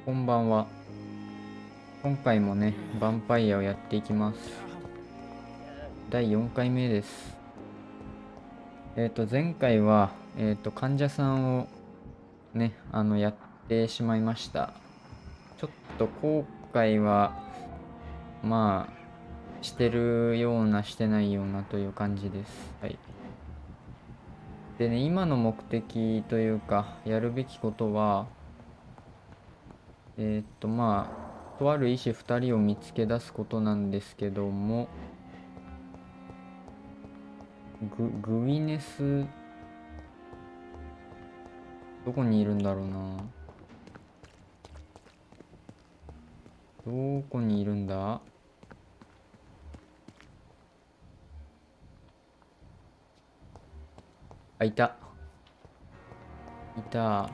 こんばんは。今回もね、ヴァンパイアをやっていきます。第4回目です。前回は、患者さんをね、やってしまいました。ちょっと後悔は、まあ、してるような、してないようなという感じです。はい。でね、今の目的というか、やるべきことは、まあ、とある医師2人を見つけ出すことなんですけども、グウィネス、どこにいるんだろうな。どこにいるんだ。あ、いた。いた。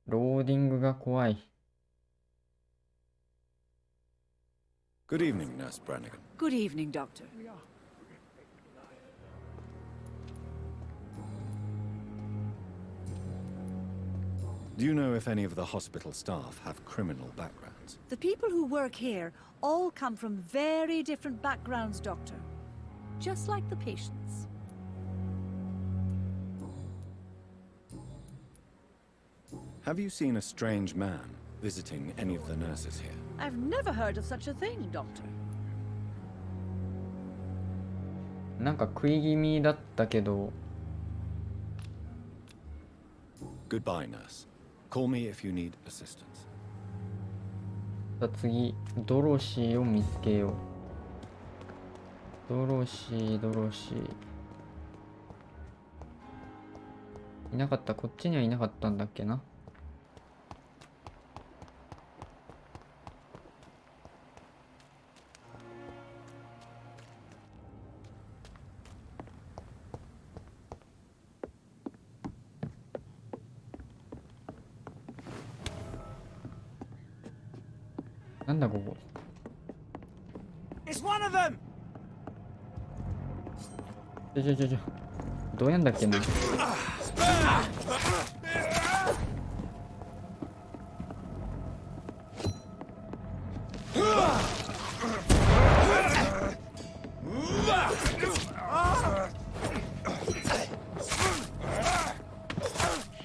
ローディングが怖い。Good evening, Nurse Brannigan. Good evening, Doctor. Do you know if any of the hospital staff have criminal backgrounds? The people who work here all come from very different backgrounds, Doctor. Just like the patients. Have you seen a strange man visiting any of the nurses here? I've never heard of such a thing, Doctor. なんか食い気味だったけど。Goodbye, nurse. Call me if you need assistance. さあ次、ドロシーを見つけよう。ドロシー。いなかった。こっちにはいなかったんだっけな。なんだここ。It's one of them! どうやんだっけな。い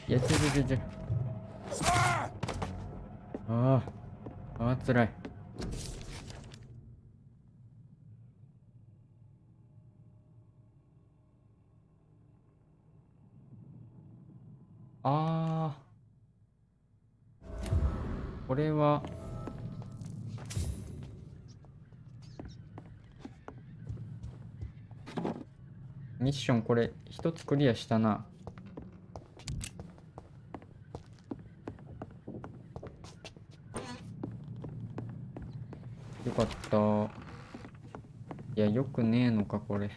や、ああ、つらい。ああ、これはミッション、これ一つクリアしたな。よかった。いや、よくねえのかこれ。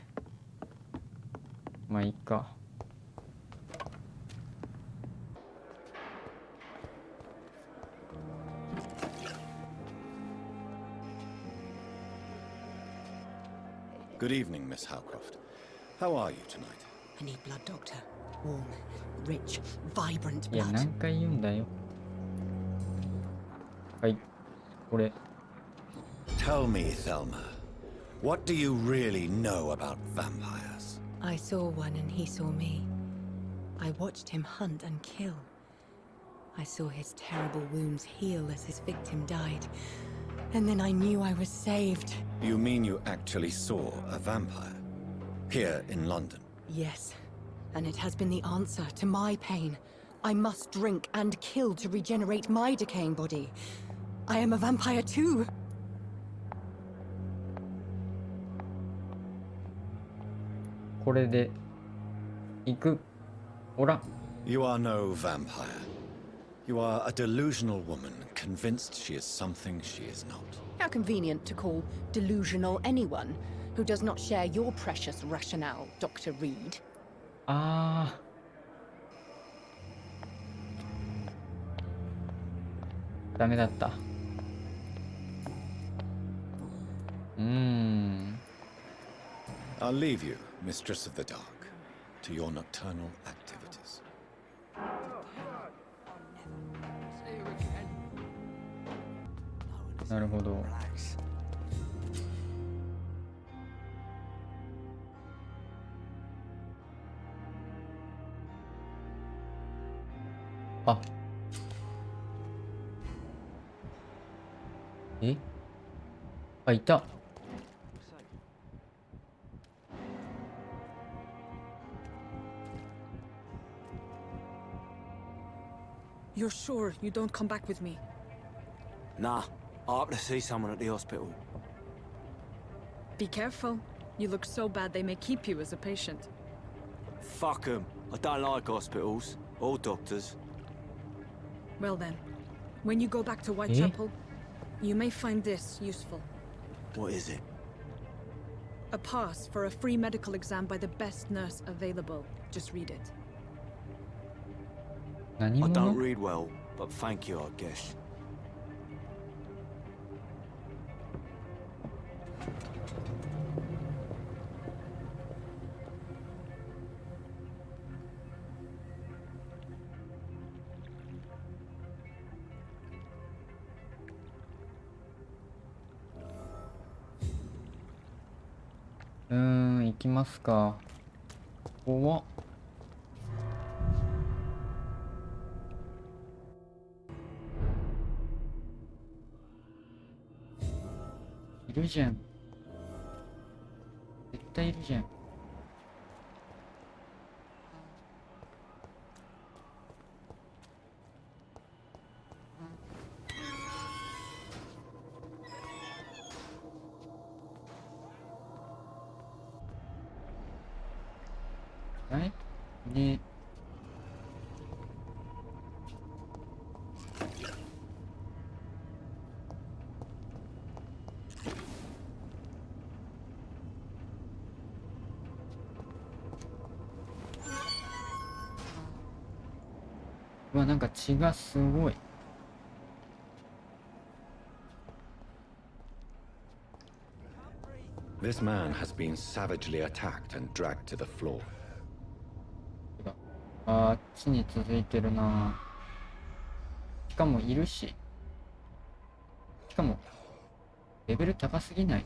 まあいいか。Good evening, Miss Howcroft. How are you tonight? I need blood, Doctor. Warm, rich, vibrant いや、 blood. 何回言うんだよ。はい、これ。 Tell me, Thelma, what do you really know about vampires? I saw one and he saw me. I watched him hunt and kill. I saw his terrible wounds heal as his victim died. And then I knew I was saved. You mean you actually saw a vampire? Here in London? Yes. And it has been the answer to my pain. I must drink and kill to regenerate my decaying body. I am a vampire too. これで行く。おら。 You are no vampire. You are a delusional woman, convinced she is something she is not. How convenient to call delusional anyone who does not share your precious rationale, Dr. Reed. あー、ダメだった。I'll leave you, Mistress of the Dark, to your nocturnal activities. なるほど。あ、え、あ、いた。You're sure you don't come back with me? Nah, I have to see someone at the hospital. Be careful. You look so bad they may keep you as a patient. Fuck 'em. I don't like hospitals or doctors. Well then, when you go back to Whitechapel, you may find this useful. What is it? A pass for a free medical exam by the best nurse available. Just read it. 何 I don't 者？ read well, but thank you, I guess. ?行きますか。怖っ。いるじゃん。絶対いるじゃん。はいね。うわ、なんか血がすごい。This man has been savagely attacked and dragged to the floor. あっちに続いてるな。しかもいるし。しかも、レベル高すぎない？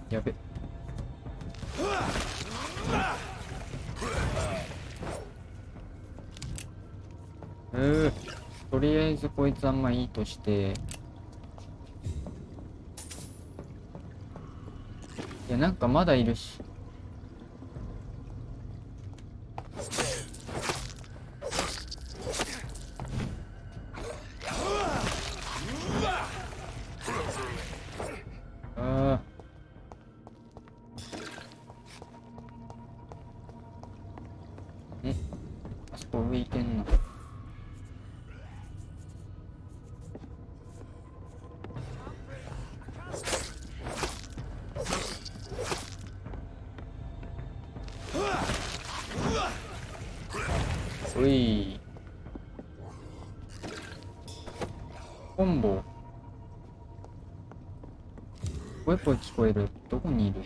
やべ。とりあえずこいつあんまいいとして。いや、なんかまだいるし。ああ。あそこ上行けんの？うい。コンボ。ぽいぽい聞こえる。どこにいる？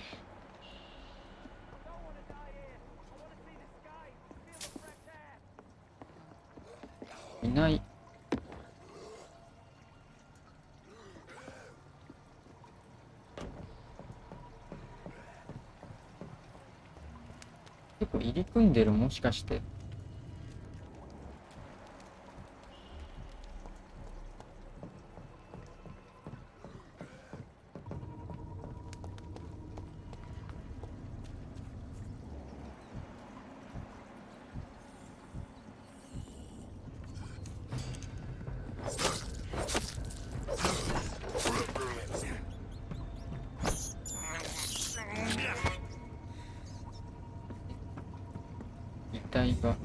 いない。結構入り組んでる、もしかして。遺体が。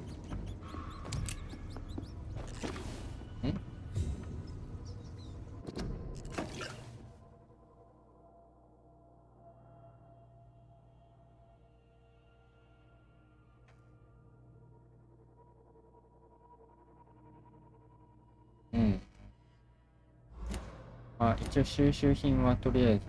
あ、一応収集品はとりあえず。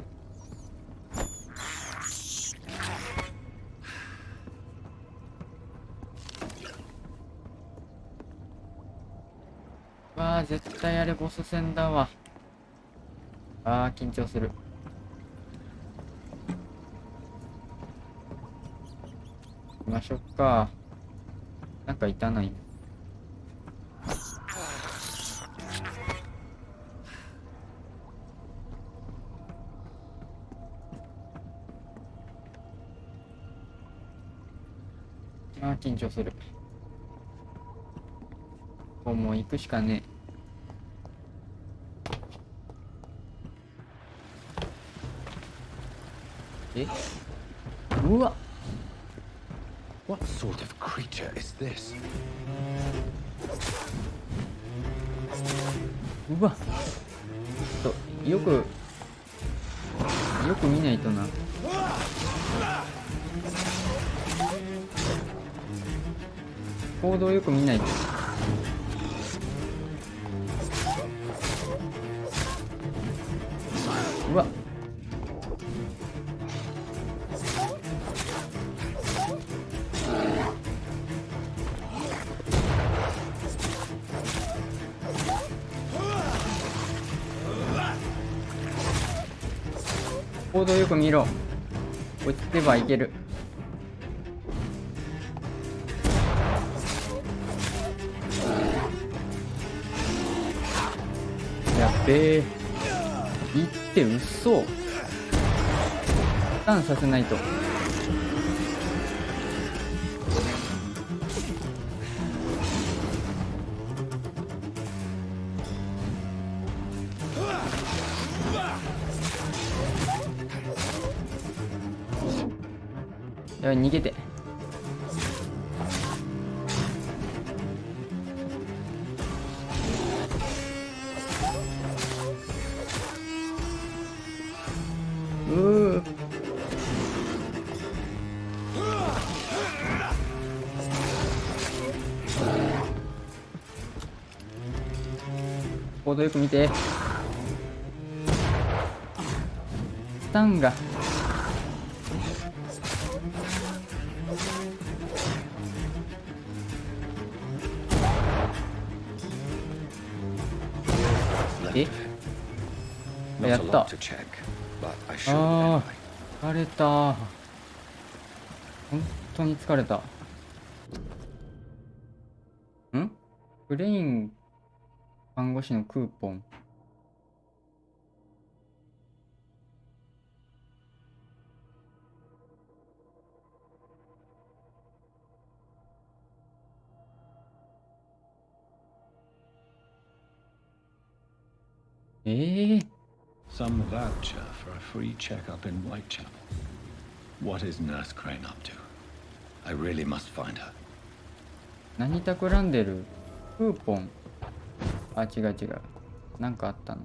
わあ、絶対あれボス戦だわ。ああ、緊張する。行きましょうか。なんかいたない。ああ、緊張する。もう行くしかねえ。え、うわ。What sort of creature is this? うわ。よく見ないとな。行動よく見ないと。うわ。行動よく見ろ。落ちてはいける。やっべえ。行ってうっそ。ターンさせないと。やばい、逃げて。行動よく見て。スタンが。え、やった。ああ、疲れた。本当に疲れた。クレイン看護師のクーポン。Some voucher for a free checkup in Whitechapel. What is Nurse Crane up to? I really must find her. 何企んでる？クーポン。あ、違う違う。なんかあったの。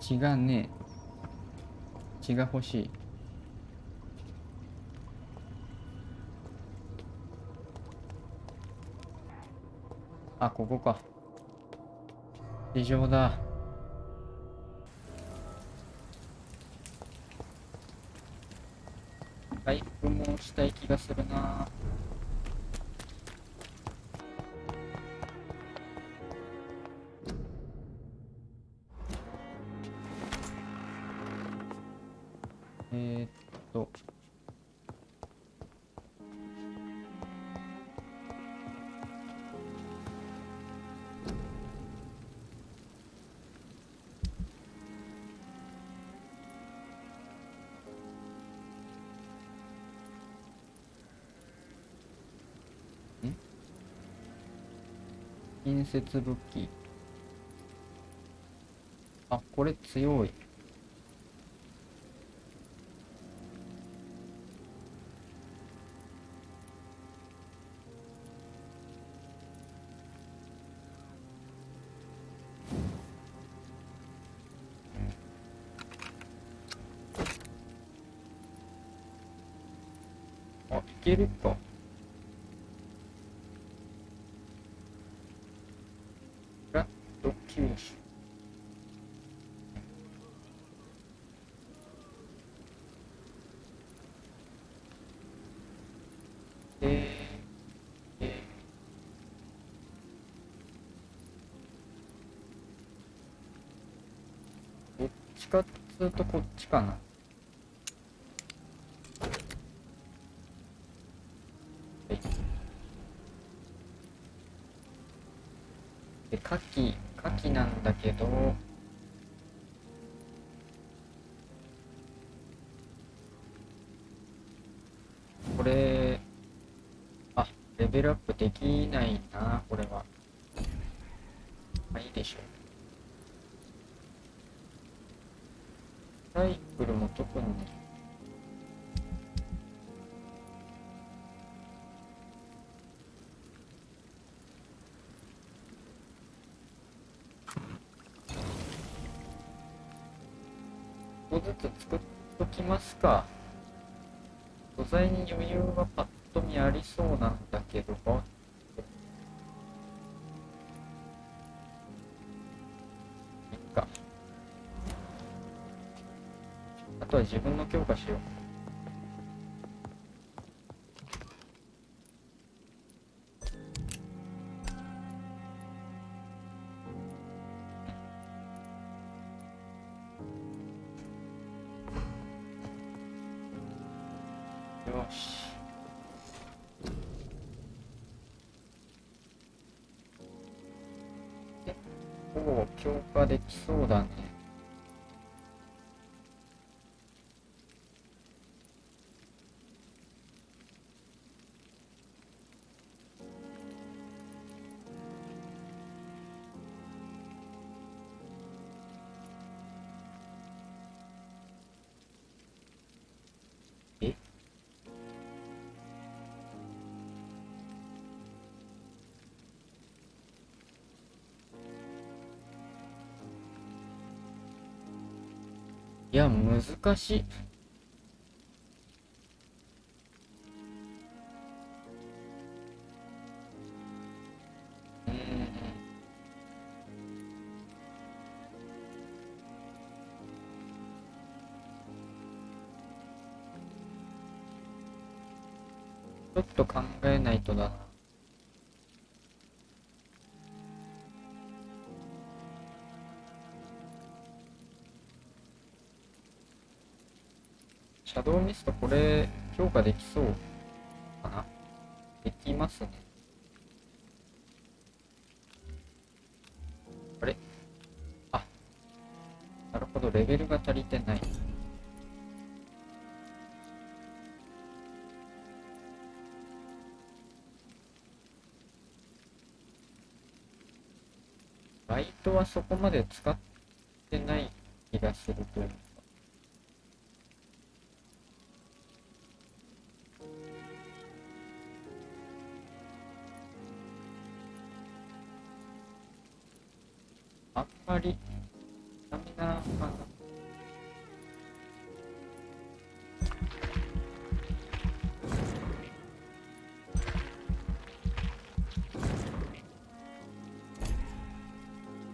血がねえ。血が欲しい。あ、ここか。地上だ。回復もしたい気がするな。えーっと近接武器。あ、これ強い。けるか。フラット吸収。どっちかっつうとこっちかな。で、牡蠣なんだけど、これ、あ、レベルアップできないな、これは。まあいいでしょう。サイクルも特に。一個ずつ作っときますか。素材に余裕はパッと見ありそうなんだけど、いっか。あとは自分の強化しよう。よし。結構強化できそうだね。え？いや、難しい。ちょっと考えないとだな。シャドウミストこれ強化できそうかな。できますね。あれ？あ、なるほど、レベルが足りてない。ライトはそこまで使ってない気がするというか。あんまりダメなのかな。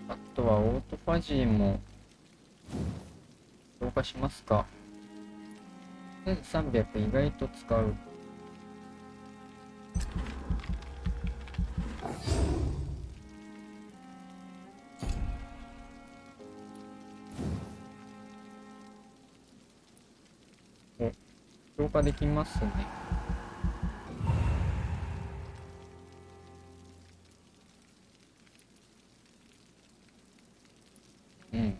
あとはオートファジーも強化しますか。1300意外と使う。お、強化できますね。うん。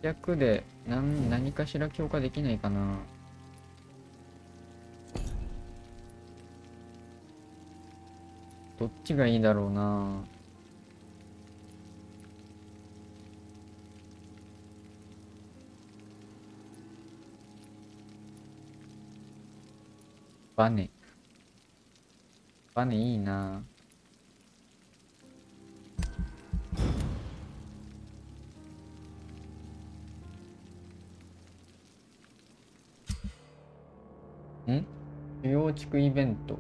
600で何かしら強化できないかな。どっちがいいだろうな。バネいいな。主要地区イベント。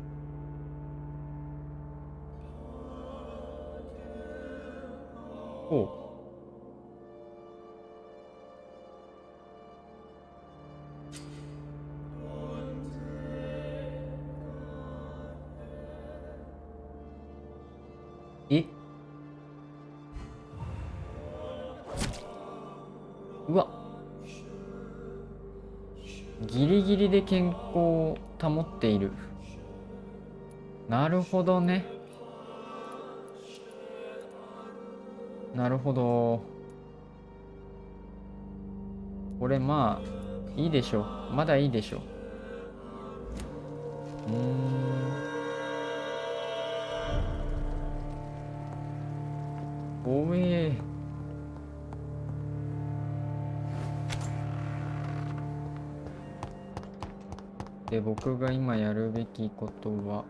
おう。え、うわ、ギリギリで健康を保っている。なるほどね。なるほど。これまあいいでしょう。まだいいでしょう。おえで、僕が今やるべきことは、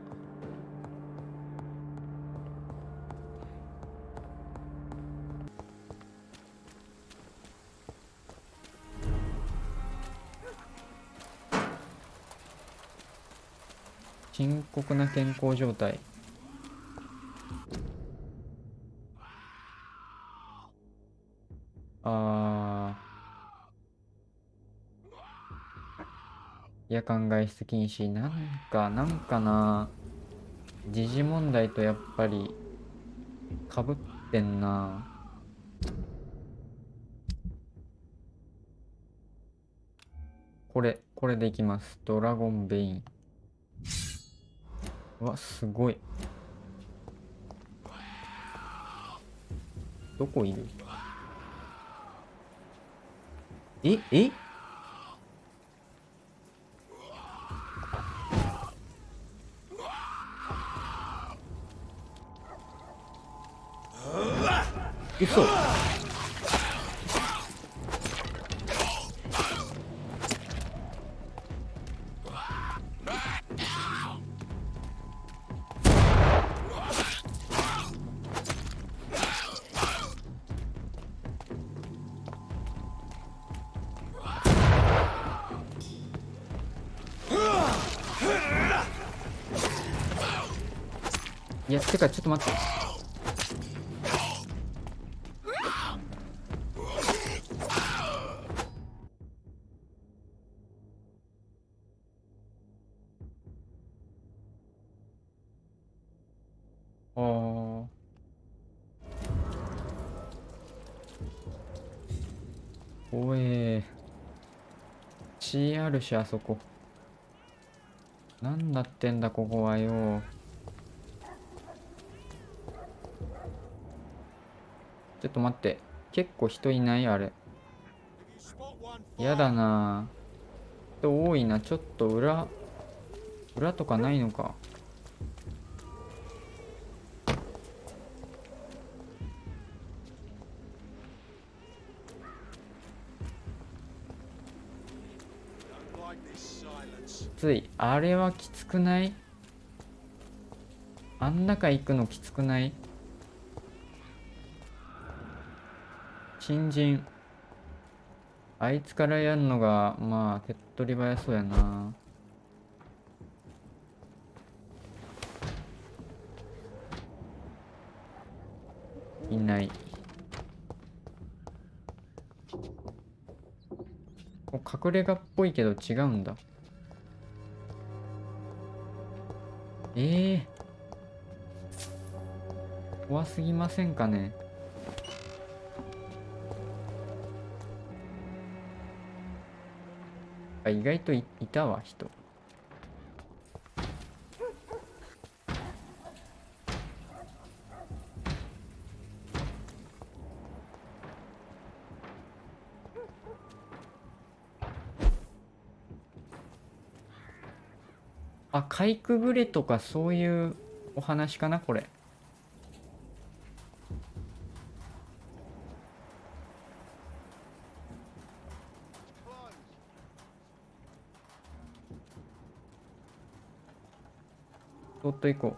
深刻な健康状態。夜間外出禁止。なんかな。時事問題とやっぱりかぶってんな。これでいきます。ドラゴンベイン。うわ、すごい。どこいる？え嘘。いや、てかちょっと待って。おえ血あるし、あそこ。なんだってんだ、ここはよ。ちょっと待って。結構人いない？あれ。やだな。人多いな。ちょっと裏とかないのか。きつい。あれはきつくない？あん中行くのきつくない？新人。あいつからやるのが、まあ、手っ取り早そうやな。いない。隠れ家っぽいけど違うんだ。怖すぎませんかね。意外と いたわ、人。あ、かいくぐれとかそういうお話かな、これ。そっと行こ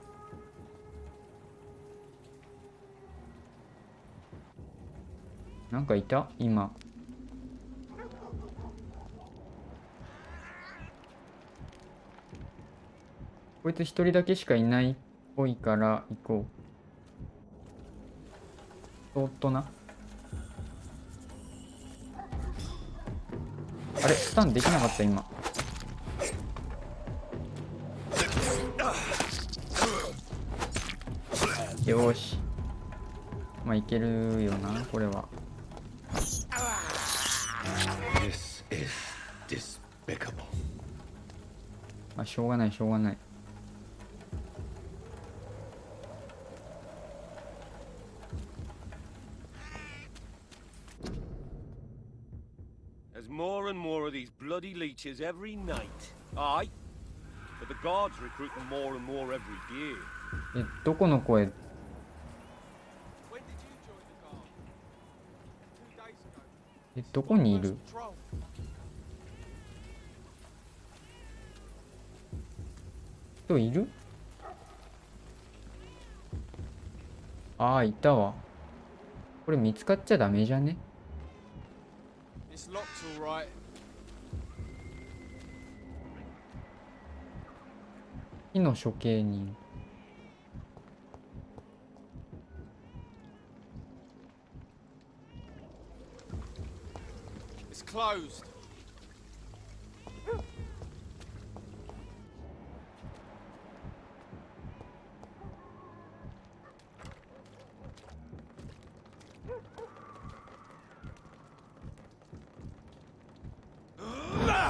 う。なんかいた？今。こいつ一人だけしかいないっぽいから行こう。そーっとな。あれスタンできなかった今。よーし。まあいけるよなこれは。This is despicable. まあしょうがないしょうがない。There's more and more of these bloody leeches every night. Aye. But the guards recruit them more and more every year. どこの声？ When did you join the guard? 2 days ago. どこにいる？ Patrol. 人いる？ああいたわ。これ見つかっちゃダメじゃね？ It's locked all right. 火の処刑人。It's closed.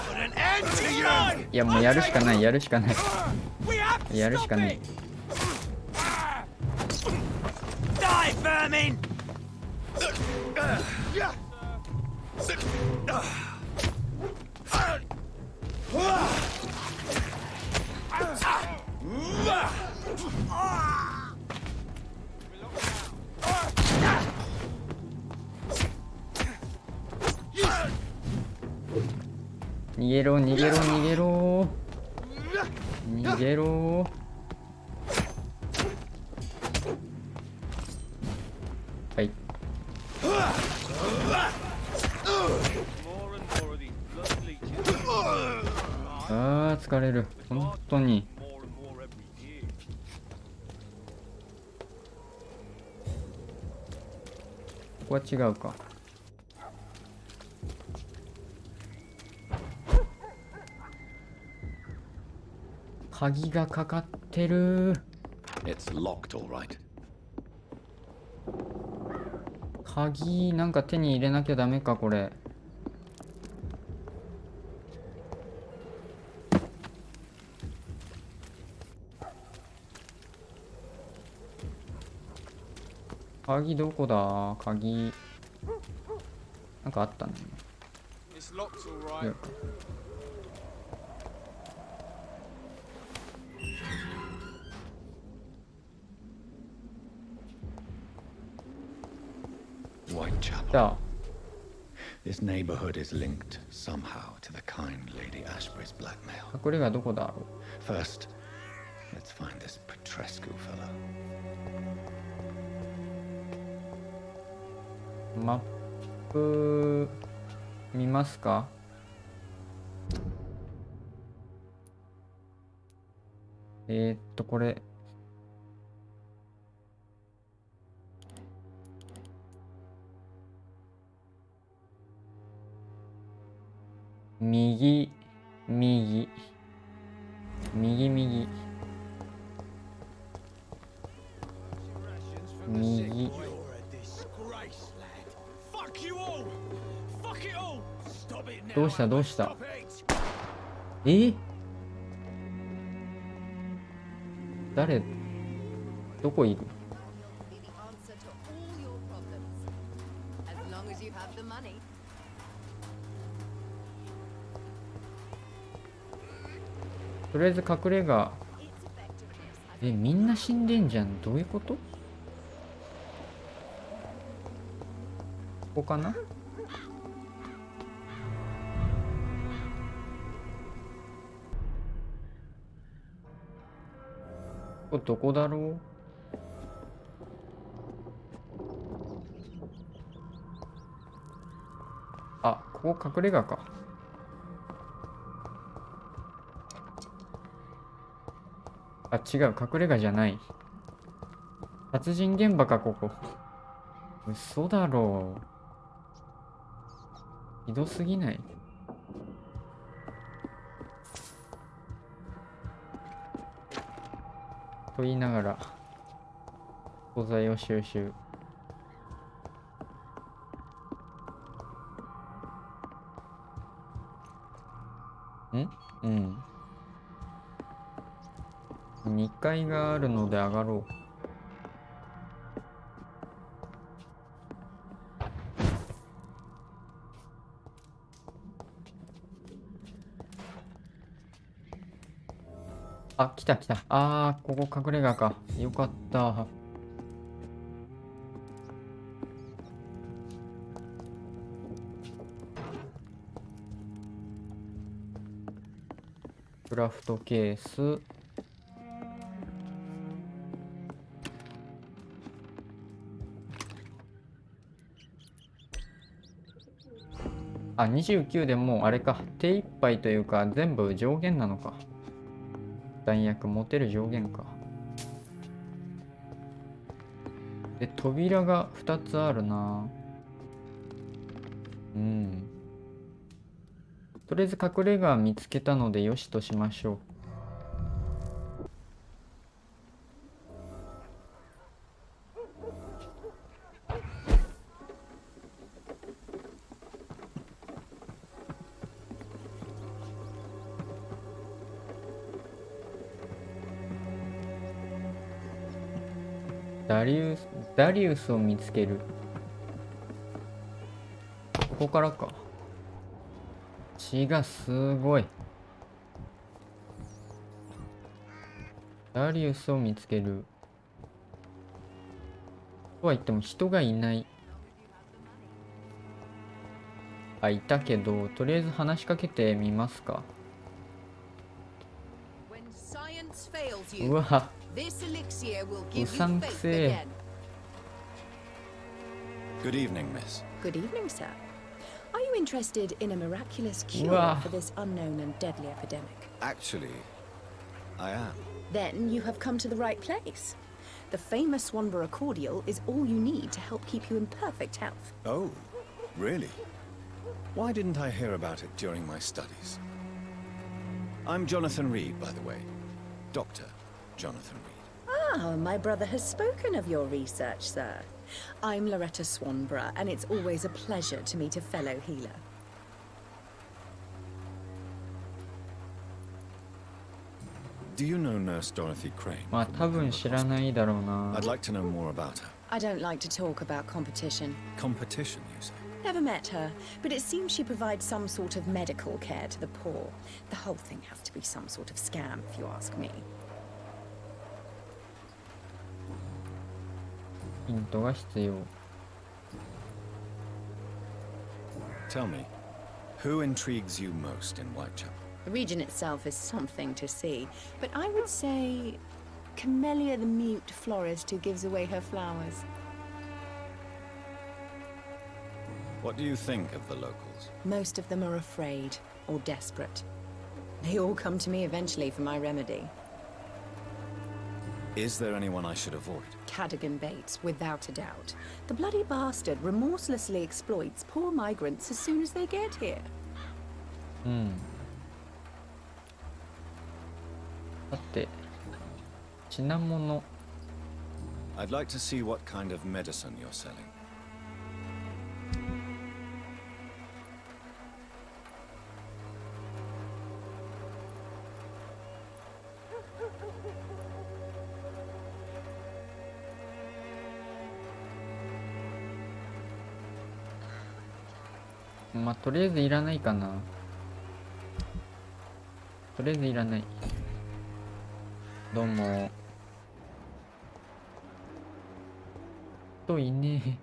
Put an end to you! いやもうやるしかないやるしかない We have to やるし stop かない。 it! Die, vermin! 逃げろ逃げろ逃げろ逃げろ。はい。 More and more of these bloody leeches. あー疲れる本当に。 More and more every year. ここは違うか。鍵がかかってる。 It's locked, all right. 鍵なんか手に入れなきゃダメかこれ。鍵どこだ？鍵なんかあったね。 It's locked all いや right. Whitechapel. じゃあ This neighborhood is linked somehow to the kind Lady Ashbury's blackmail. 隠れ家どこだろ First, let's find this Petrescu fella. う。マップ見ますか？これ右右右右右 You're a disgrace, lad. Fuck you all! Fuck it all! Stop it now! どうしたどうした？ Stop it! 誰？どこいる？ be the answer to all your problems. As long as you have the money. とりあえず隠れ家。 Its effectiveness has みんな死んでんじゃん。どういうこと？ここかな？ここどこだろう？あ、ここ隠れ家か。あ、違う、隠れ家じゃない。殺人現場か、ここ。嘘だろう。ひどすぎない？と言いながら、素材を収集。うん。2階があるので上がろう。あ、来た。あー、ここ隠れ家か。よかった。クラフトケース。あ、29でもうあれか。手一杯というか全部上限なのか。弾薬持てる上限か。で、扉が2つあるな。とりあえず隠れ家見つけたのでよしとしましょう。ダリウスを見つける。ここからか。血がすごい。ダリウスを見つける。とは言っても人がいない。あ、いたけど、とりあえず話しかけてみますか。うわ、うさんくせえ。Good evening, miss. Good evening, sir. Are you interested in a miraculous cure Wow. for this unknown and deadly epidemic? Actually, I am. Then you have come to the right place. The famous Swanborough cordial is all you need to help keep you in perfect health. Oh, really? Why didn't I hear about it during my studies? I'm Jonathan Reed, by the way. Dr. Jonathan Reed. Ah, my brother has spoken of your research, sir. I'm Loretta Swanborough, and it's always a pleasure to meet a fellow healer. Do you know Nurse Dorothy Crane? まあ多分知らないだろうな。 I'd like to know more about her. I don't like to talk about competition. Competition, you say? Never met her, but it seems she provides some sort of medical care to the poor. The whole thing has to be some sort of scam, if you ask me. ヒントが必要。 Tell me, who intrigues you most in Whitechapel? The region itself is something to see, but I would say Camellia the mute florist who gives away her flowers. What do you think of the locals? Most of them are afraid or desperate. They all come to me eventually for my remedy. Is there anyone I should avoid? Cadogan Bates, without a doubt. The bloody bastard remorselessly exploits poor migrants as soon as they get here. さて、品物。 I'd like to see what kind of medicine you're selling. まあとりあえずいらないかな。とりあえずいらない。どうも。人いねえ。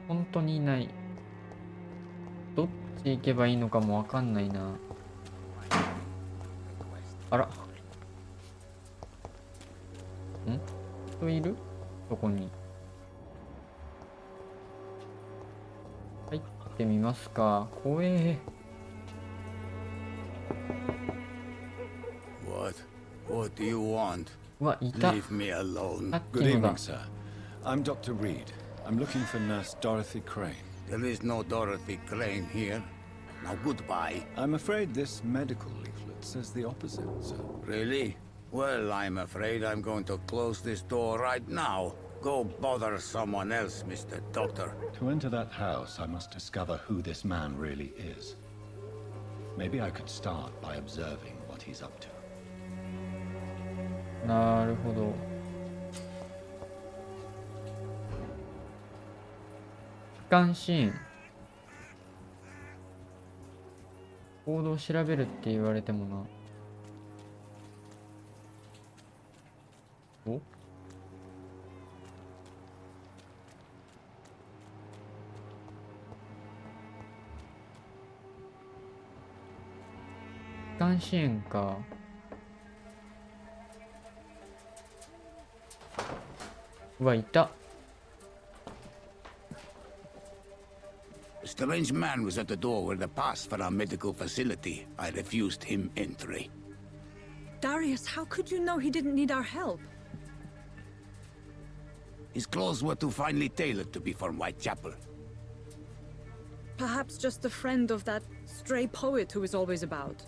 本当にいない。どっち行けばいいのかもわかんないな。あら。人いる？そこに。はい、行ってみますか。怖え。What? What do you want? うわ、いた。 Leave me alone. さっ Good きの evening, が。 sir. I'm Dr. Reed. I'm looking for Nurse Dorothy Crane. There is no Dorothy Crane here. Now goodbye. I'm afraid this medical leaflet says the opposite, sir. Really? Well, I'm afraid I'm going to close this door right now. Go bother someone else, Mr. Doctor. To enter that house, I must discover who this man really is. Maybe I could start by observing what he's up to. なるほど。悲観シーン。行動を調べるって言われてもな。お、悲観シーンか。うわ、いた。A strange man was at the door with a pass for our medical facility. I refused him entry. Darius, how could you know he didn't need our help? His clothes were too finely tailored to be from Whitechapel. Perhaps just a friend of that stray poet who is always about.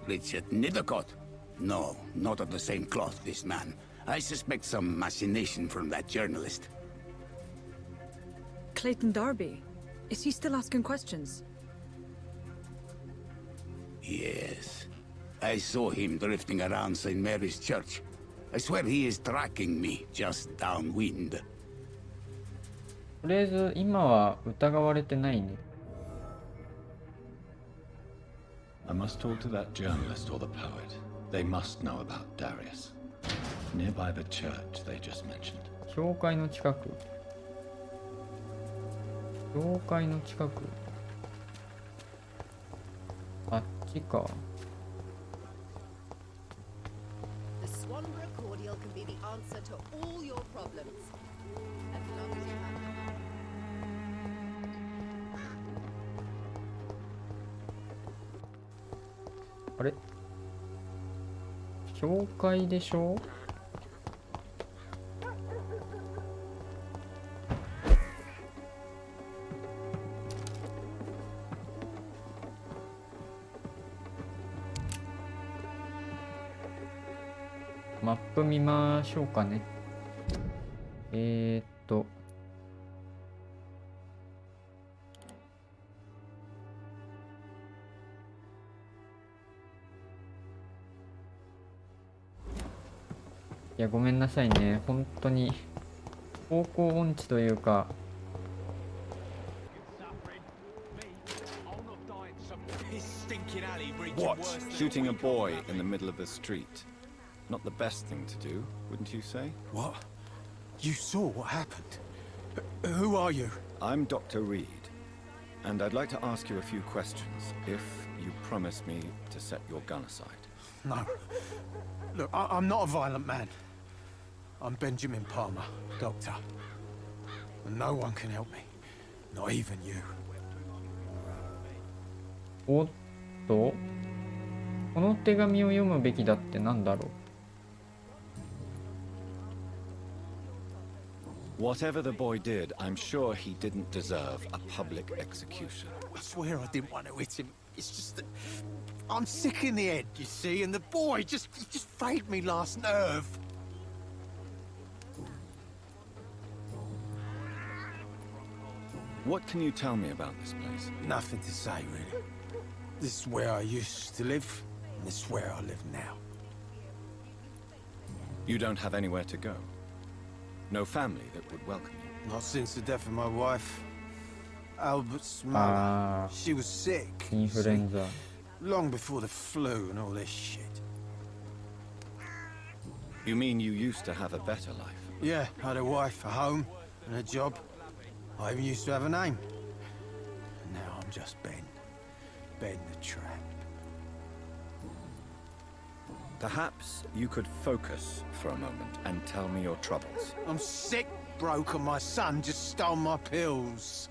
Richard Nithercott? No, not of the same cloth, this man. I suspect some machination from that journalist. Clayton Darby. Is he still asking questions? Yes. I saw him drifting around St. Mary's Church. I swear he is tracking me just downwind. とりあえず今は疑われてないね。I must talk to that journalist or the poet. They must know about Darius. Nearby the church they just mentioned. 教会の近く。教会の近く。あっちか。The Swanborough cordial can be the answer to all your problems. As long as you have the money. あれ、教会でしょ。マップ見ましょうかね。いや、ごめんなさいね。本当に方向音痴というか。What? Shooting a boy in the middle of the street. Not the best thing to do, wouldn't you say? What? You saw what happened? Who are you? I'm Dr. Reed, and I'd like to ask you a few questions, if you promise me to set your gun aside. No. Look, I'm not a violent man. I'm Benjamin Palmer, doctor. And no one can help me. Not even you. おっと、この手紙を読むべきだってなんだろう。Whatever the boy did, I'm sure he didn't deserve a public execution. I swear I didn't want to hit him. It's just that I'm sick in the head, you see, and the boy just frayed me last nerve. What can you tell me about this place? Nothing to say, really. This is where I used to live, and this is where I live now. You don't have anywhere to go? No family that would welcome you? Not since the death of my wife. Albert's mother. She was sick. you see. インフルエンザ。Long before the flu and all this shit. You mean you used to have a better life? Yeah, I had a wife, a home, and a job. I even used to have a name. And now I'm just Ben. Ben the Tramp. Perhaps you could focus for a moment and tell me your troubles. I'm sick, broke, and my son just stole my pills.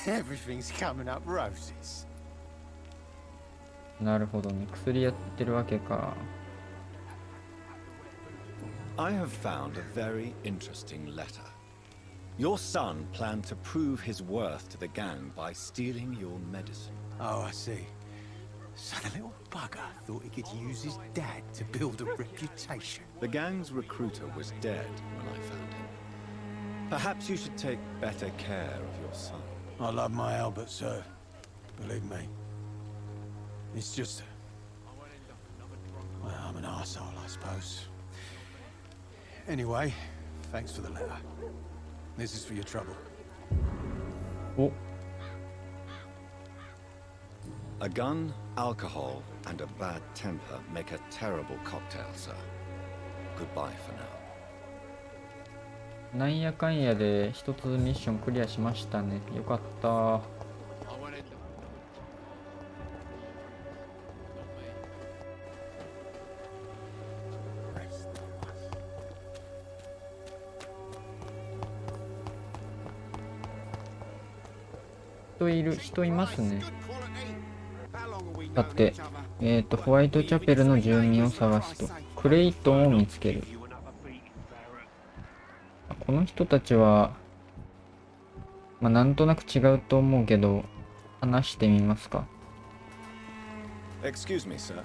Everything's coming up roses. なるほどね。薬やってるわけか。I have found a very interesting letter. Your son planned to prove his worth to the gang by stealing your medicine. Oh, I see. So the little bugger thought he could use his dad to build a reputation. The gang's recruiter was dead when I found him. Perhaps you should take better care of your son. I love my Albert, sir. Believe me. It's just... well, I'm an arsehole, I suppose. Anyway, thanks for the letter. This is for your trouble. Oh, A gun, alcohol, and a bad temper make a terrible cocktail, sir. Goodbye for now. なんやかんやで一つミッションクリアしましたね。よかった。人いますね。だって、ホワイトチャペルの住民を探すと、クレイトンを見つける。この人たちは、まあ、なんとなく違うと思うけど、話してみますか。Excuse me, sir.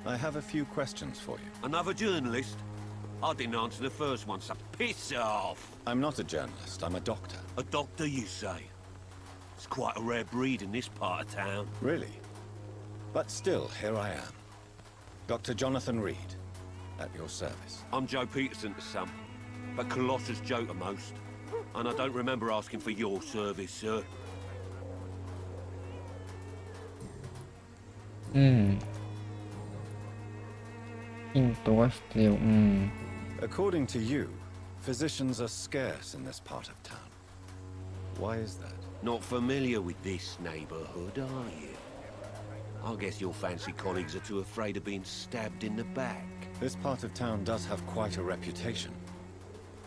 I have a few questions for you. Another journalist? I didn't answer the first one, so piss off! I'm not a journalist, I'm a doctor. A doctor, you say? It's quite a rare breed in this part of town. Really? But still, here I am. Dr. Jonathan Reed, at your service. I'm Joe Peterson to some, but Colossus Joe to most. And I don't remember asking for your service, sir. ヒントが必要。According to you, physicians are scarce in this part of town. Why is that? Not familiar with this neighborhood, are you? I guess your fancy colleagues are too afraid of being stabbed in the back. This part of town does have quite a reputation.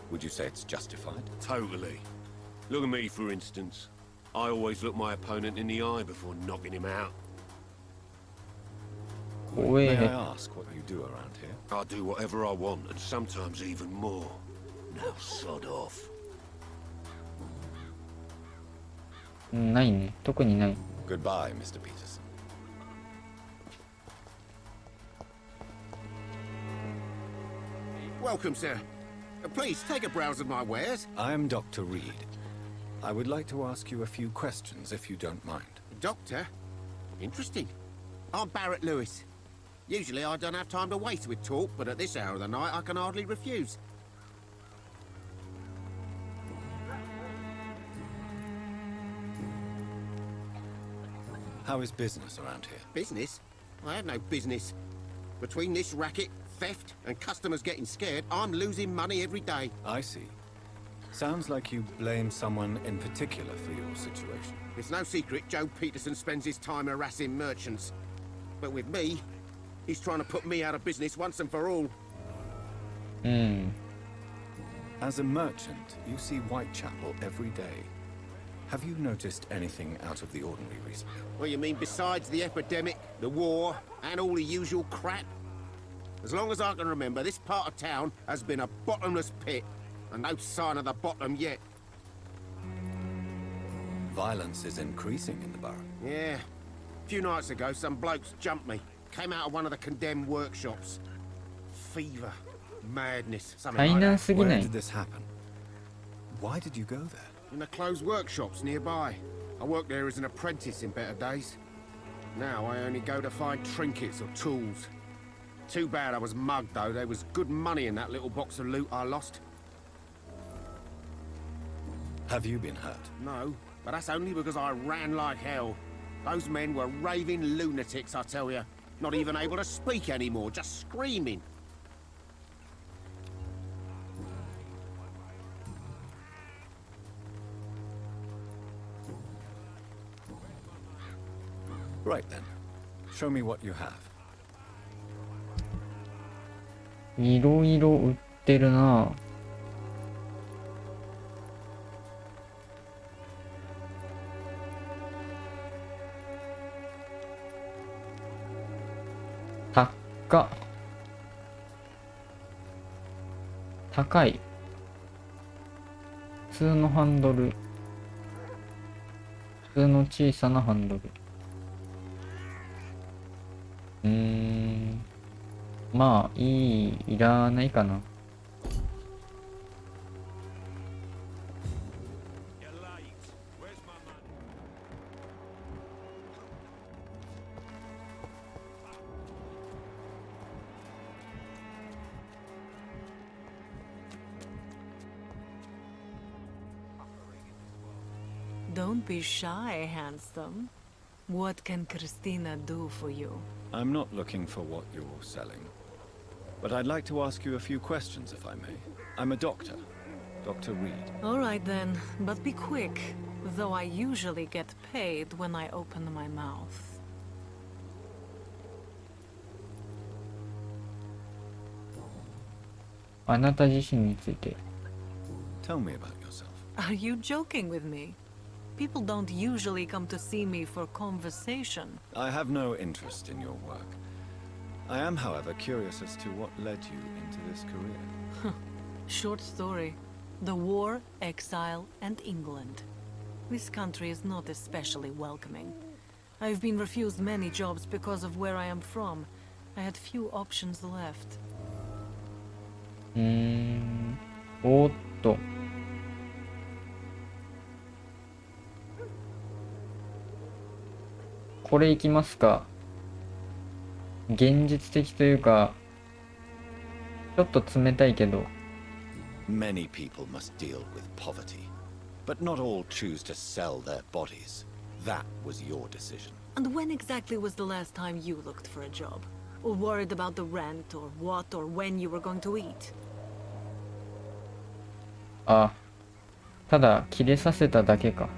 Would you say it's justified? Totally. Look at me, for instance. I always look my opponent in the eye before knocking him out. May I ask what you do around here? I do whatever I want, and sometimes even more. Now sod off. ないね。特にない。Goodbye, Mr. Peterson. Welcome, sir. Please take a browse of my wares. I am Dr. Reed. I would like to ask you a few questions, if you don't mind. Doctor? Interesting. I'm Barrett Lewis. Usually I don't have time to waste with talk, but at this hour of the night I can hardly refuse. How is business around here? Business? I have no business. Between this racket, theft, and customers getting scared, I'm losing money every day. I see. Sounds like you blame someone in particular for your situation. It's no secret Joe Peterson spends his time harassing merchants. But with me, he's trying to put me out of business once and for all. As a merchant, you see Whitechapel every day. Have you noticed anything out of the ordinary recently? What you mean besides the epidemic, the war, and all the usual crap? As long as I can remember, this part of town has been a bottomless pit, and no sign of the bottom yet. Violence is increasing in the borough. Yeah. A few nights ago, some blokes jumped me. Came out of one of the condemned workshops. Fever. Madness. Something like that. Where did this happen? Why did you go there? In the closed workshops nearby. I worked there as an apprentice in better days. Now I only go to find trinkets or tools. Too bad I was mugged, though. There was good money in that little box of loot I lost. Have you been hurt? No, but that's only because I ran like hell. Those men were raving lunatics, I tell you. Not even able to speak anymore, just screaming. Right then. Show me what you have. いろいろ売ってるな。高っ。高い。普通のハンドル。普通の小さなハンドル。まあ、いらないかな。Don't be shy, handsome. What can Christina do for you? I'm not looking for what you're selling. But I'd like to ask you a few questions, if I may. I'm a doctor. Dr. Reed. All right then, but be quick. Though I usually get paid when I open my mouth. Tell me about yourself. Are you joking with me? People don't usually come to see me for conversation. I have no interest in your work. I am, however, curious as to what led you into this career. Short story. The war, exile, and England. This country is not especially welcoming. I've been refused many jobs because of where I am from. I had few options left. おーっと。これいきますか。現実的というか、ちょっと冷たいけど。Many people must deal with poverty, but not all choose to sell their bodies. That was your decision. And when exactly was the last time you looked for a job? Or worried about the rent, or what, or when you were going to eat? あ、ただ切れさせただけか。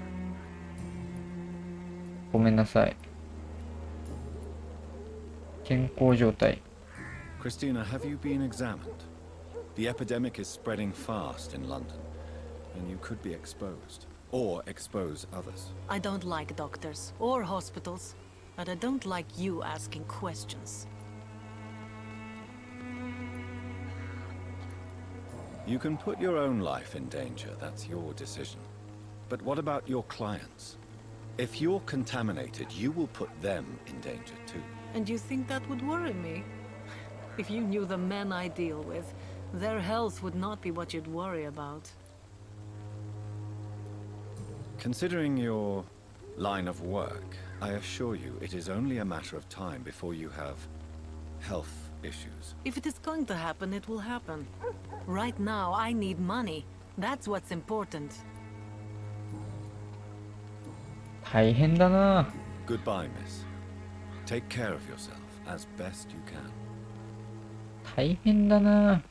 ごめんなさい。健康状態。Christina, have you been examined? The epidemic is spreading fast in London, and you could be exposed, or expose others. I don't like doctors or hospitals, but I don't like you asking questions. You can put your own life in danger, that's your decision. But what about your clients? If you're contaminated, you will put them in danger too. And you think that would worry me? If you knew the men I deal with, their health would not be what you'd worry about. Considering your line of work, I assure you it is only a matter of time before you have health issues. If it is going to happen, it will happen. Right now, I need money. That's what's important. 大変だな。 Goodbye, miss. Take care of yourself as best you can. 大変だな。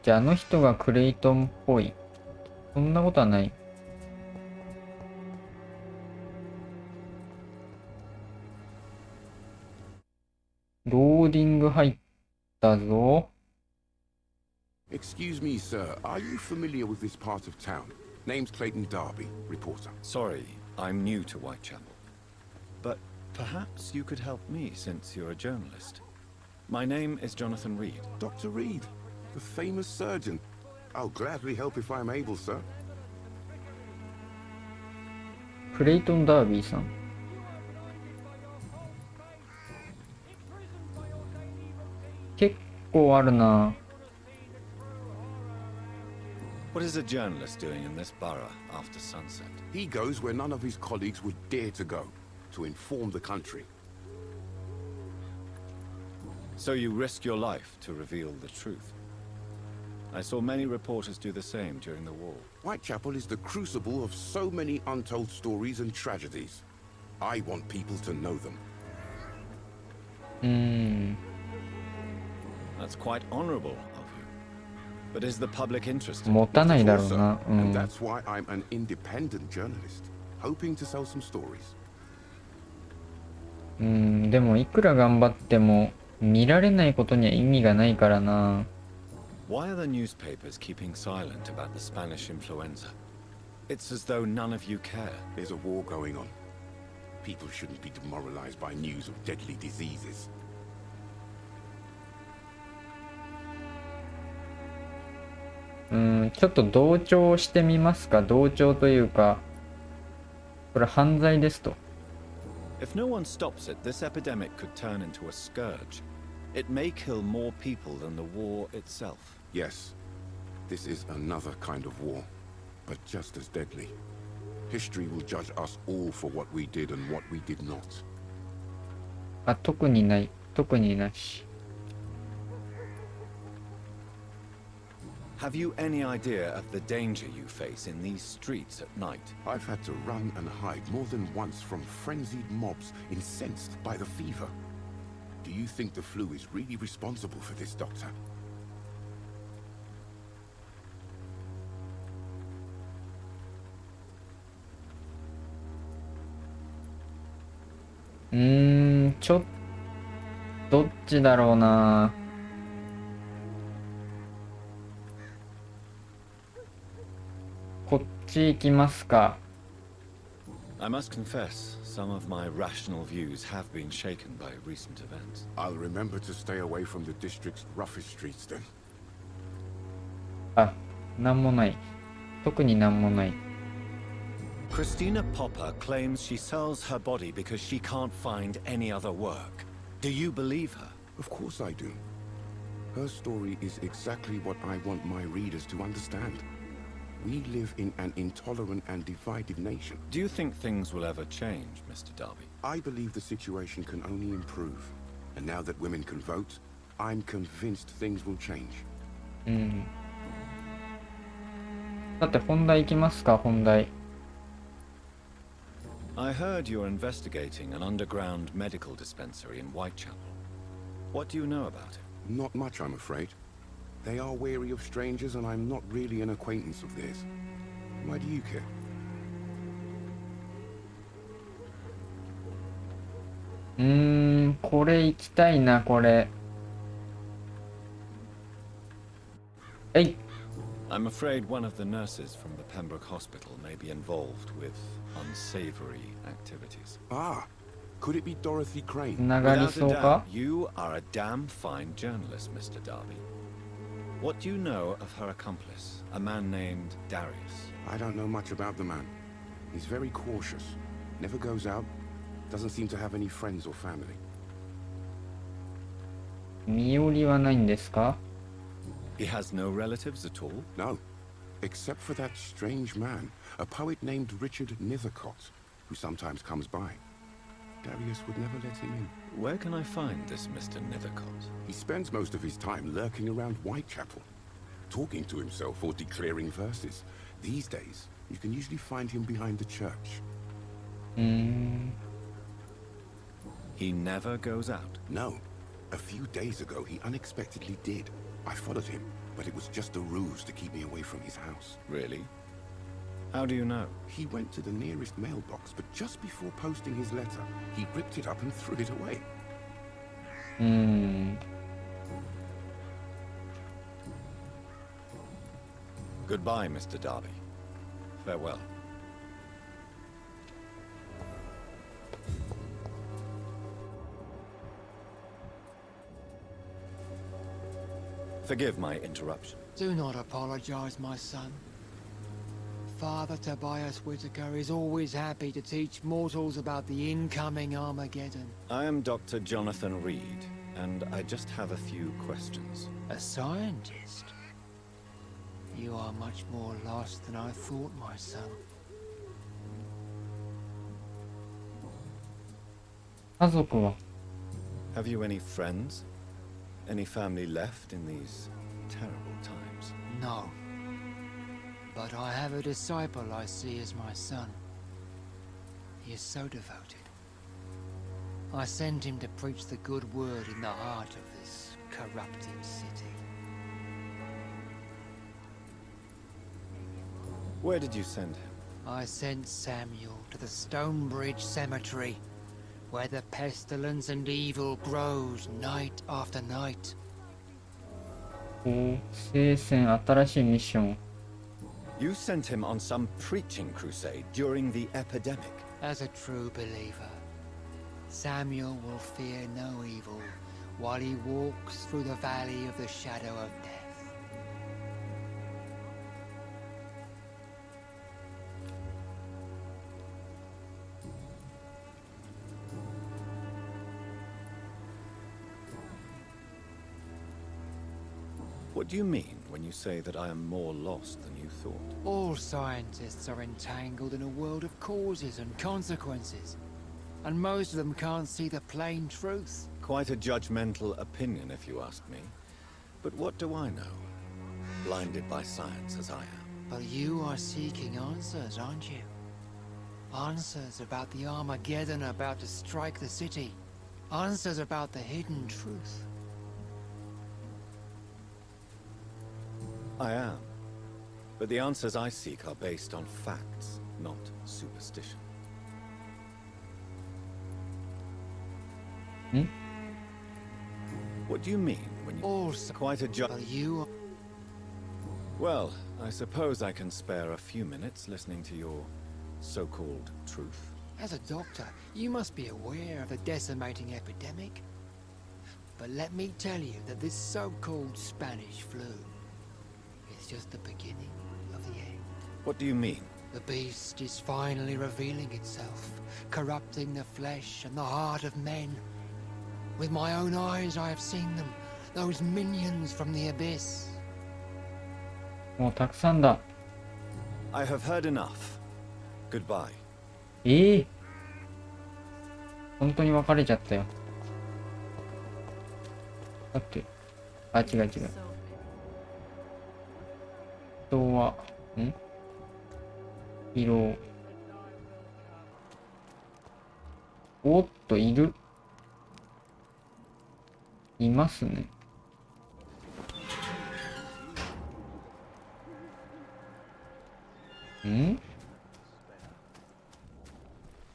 じゃああの人がクレイトンっぽい。そんなことはない。ローディング入ったぞ。Excuse me, sir. Are you familiar with this part of town? Name's Clayton Darby, reporter. Sorry, I'm new to Whitechapel. But perhaps you could help me since you're a journalist. My name is Jonathan Reed. Dr. Reed, the famous surgeon. I'll gladly help if I'm able, sir. クレイトン・ダービーさん。結構あるな。What is a journalist doing in this borough after sunset? He goes where none of his colleagues would dare to go, to inform the country. So you risk your life to reveal the truth. I saw many reporters do the same during the war. Whitechapel is the crucible of so many untold stories and tragedies. I want people to know them. That's quite honorable of you. But is the public interested? 持たないだろうな。And that's why I'm an independent journalist, hoping to sell some stories. でもいくら頑張っても見られないことには意味がないからな。Why are the newspapers keeping silent about the Spanish influenza? It's as though none of you care. There's a war going on. People shouldn't be demoralized by news of deadly diseases. ちょっと同調してみますか。同調というか、これ犯罪ですと。If no one stops it, this epidemic could turn into a scourge. It may kill more people than the war itself. Yes, this is another kind of war, but just as deadly. History will judge us all for what we did and what we did not. あ、特にない。特になし。Have you any idea of the danger you face in these streets at night? I've had to run and hide more than once from frenzied mobs incensed by the fever. Do you think the flu is really responsible for this, Doctor?どっちだろうな。こっち行きますか。I must confess, some of my rational views have been shaken by recent events. I'll remember to stay away from the district's roughest streets then. あ、なんもない。特になんもない。Christina Popper claims she sells her body because she can't find any other work. Do you believe her? Of course I do. Her story is exactly what I want my readers to understand. We live in an intolerant and divided nation. Do you think things will ever change, Mr. Darby? I believe the situation can only improve. And now that women can vote, I'm convinced things will change. さて本題行きますか。本題。I heard you're investigating an underground medical dispensary in Whitechapel. What do you know about it? Not much, I'm afraid. They are wary of strangers, and I'm not really an acquaintance of theirs. Why do you care? これ行きたいな、これ。えい。I'm afraid one of the nurses from the Pembroke Hospital may be involved with unsavory activities. Ah, could it be Dorothy Crane? つながりそうか？ You are a damn fine journalist, Mr. Darby. What do you know of her accomplice, a man named Darius? I don't know much about the man. He's very cautious, never goes out, doesn't seem to have any friends or family. 身寄りはないんですか？ He has no relatives at all? No, except for that strange man, a poet named Richard Nethercott, who sometimes comes by. Darius would never let him in. Where can I find this Mr. Nethercott? He spends most of his time lurking around Whitechapel, talking to himself or declaring verses. These days, you can usually find him behind the church. He never goes out? No. A few days ago, he unexpectedly did. I followed him, but it was just a ruse to keep me away from his house. Really? How do you know? He went to the nearest mailbox, but just before posting his letter, he ripped it up and threw it away. Goodbye, Mr. Darby. Farewell. Forgive my interruption. Do not apologize, my son. Father Tobias Whitaker is always happy to teach mortals about the incoming Armageddon. I am Dr. Jonathan Reed, and I just have a few questions. A scientist? You are much more lost than I thought, my son. 家族は Have you any friends? Any family left in these terrible times? No. But I have a disciple I see as my son. He is so devoted. I send him to preach the good word in the heart of this corrupted city. Where did you send him? I sent Samuel to the Stonebridge Cemetery, where the pestilence and evil grows night after night. 聖戦新しいミッション。 You sent him on some preaching crusade during the epidemic. As a true believer, Samuel will fear no evil while he walks through the valley of the shadow of death. What do you mean when you say that I am more lost than you thought? All scientists are entangled in a world of causes and consequences, and most of them can't see the plain truth. Quite a judgmental opinion, if you ask me. But what do I know? Blinded by science as I am. But you are seeking answers, aren't you? Answers about the Armageddon about to strike the city. Answers about the hidden truth. I am. But the answers I seek are based on facts, not superstition. What do you mean when you... Also, quite a but you... Well, I suppose I can spare a few minutes listening to your so-called truth. As a doctor, you must be aware of the decimating epidemic. But let me tell you that this so-called Spanish flu is just the beginning of the end. What do you mean? The beast is finally revealing itself, corrupting the flesh and the heart of men. With my own eyes I have seen them, those minions from the abyss. もうたくさんだ。 I have heard enough. Goodbye. 本当に別れちゃったよ。だって、あ、違う違う。人は、色。おっと、いる。いますね。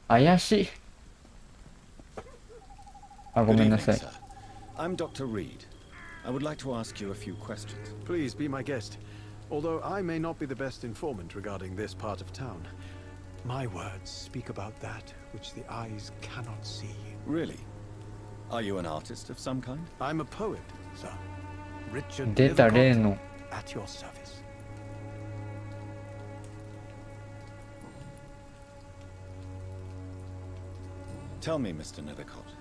怪しい。あ、ごめんなさい。 I'm Dr. Reed. I would like to ask you a few questions. Please be my guest. Although I may not be the best informant regarding this part of town, my words speak about that which the eyes cannot see. Really? Are you an artist of some kind? I'm a poet, sir. Richard 出た例の。 at your service. Tell me, Mr. Nethercott,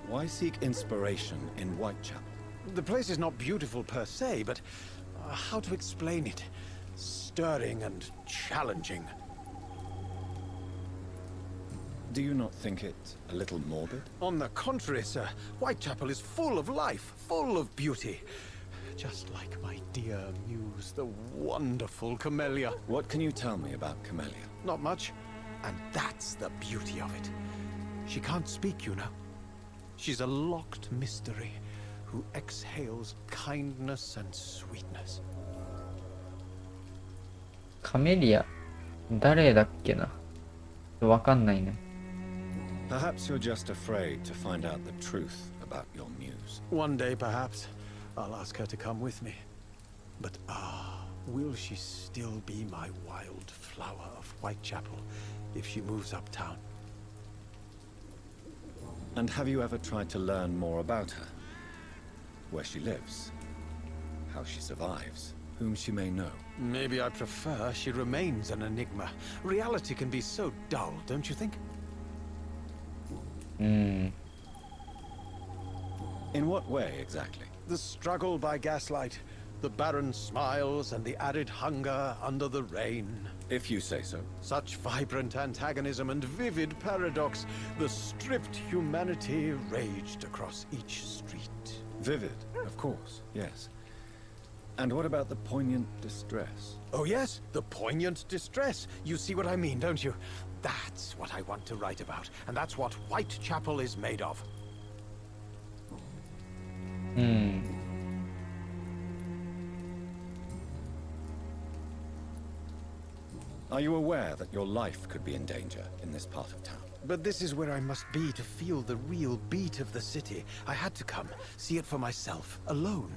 why seek inspiration in Whitechapel? The place is not beautiful per se, but how to explain it? Stirring and challenging. Do you not think it a little morbid? On the contrary, sir. Whitechapel is full of life, full of beauty. Just like my dear muse, the wonderful Camellia. What can you tell me about Camellia? Not much. And that's the beauty of it. She can't speak, you know. She's a locked mystery who exhales kindness and sweetness. カメリア、誰だっけな。わかんないね。Perhaps you're just afraid to find out the truth about your muse. One day, perhaps, I'll ask her to come with me. But will she still be my wild flower of Whitechapel if she moves uptown? And have you ever tried to learn more about her? Where she lives? How she survives? Whom she may know? Maybe I prefer she remains an enigma. Reality can be so dull, don't you think? In what way, exactly? The struggle by gaslight, the barren smiles and the arid hunger under the rain. If you say so. Such vibrant antagonism and vivid paradox. The stripped humanity raged across each street. Vivid, of course, yes. And what about the poignant distress? Oh yes, the poignant distress. You see what I mean, don't you? That's what I want to write about, and that's what Whitechapel is made of. Are you aware that your life could be in danger in this part of town? But this is where I must be to feel the real beat of the city. I had to come, see it for myself, alone.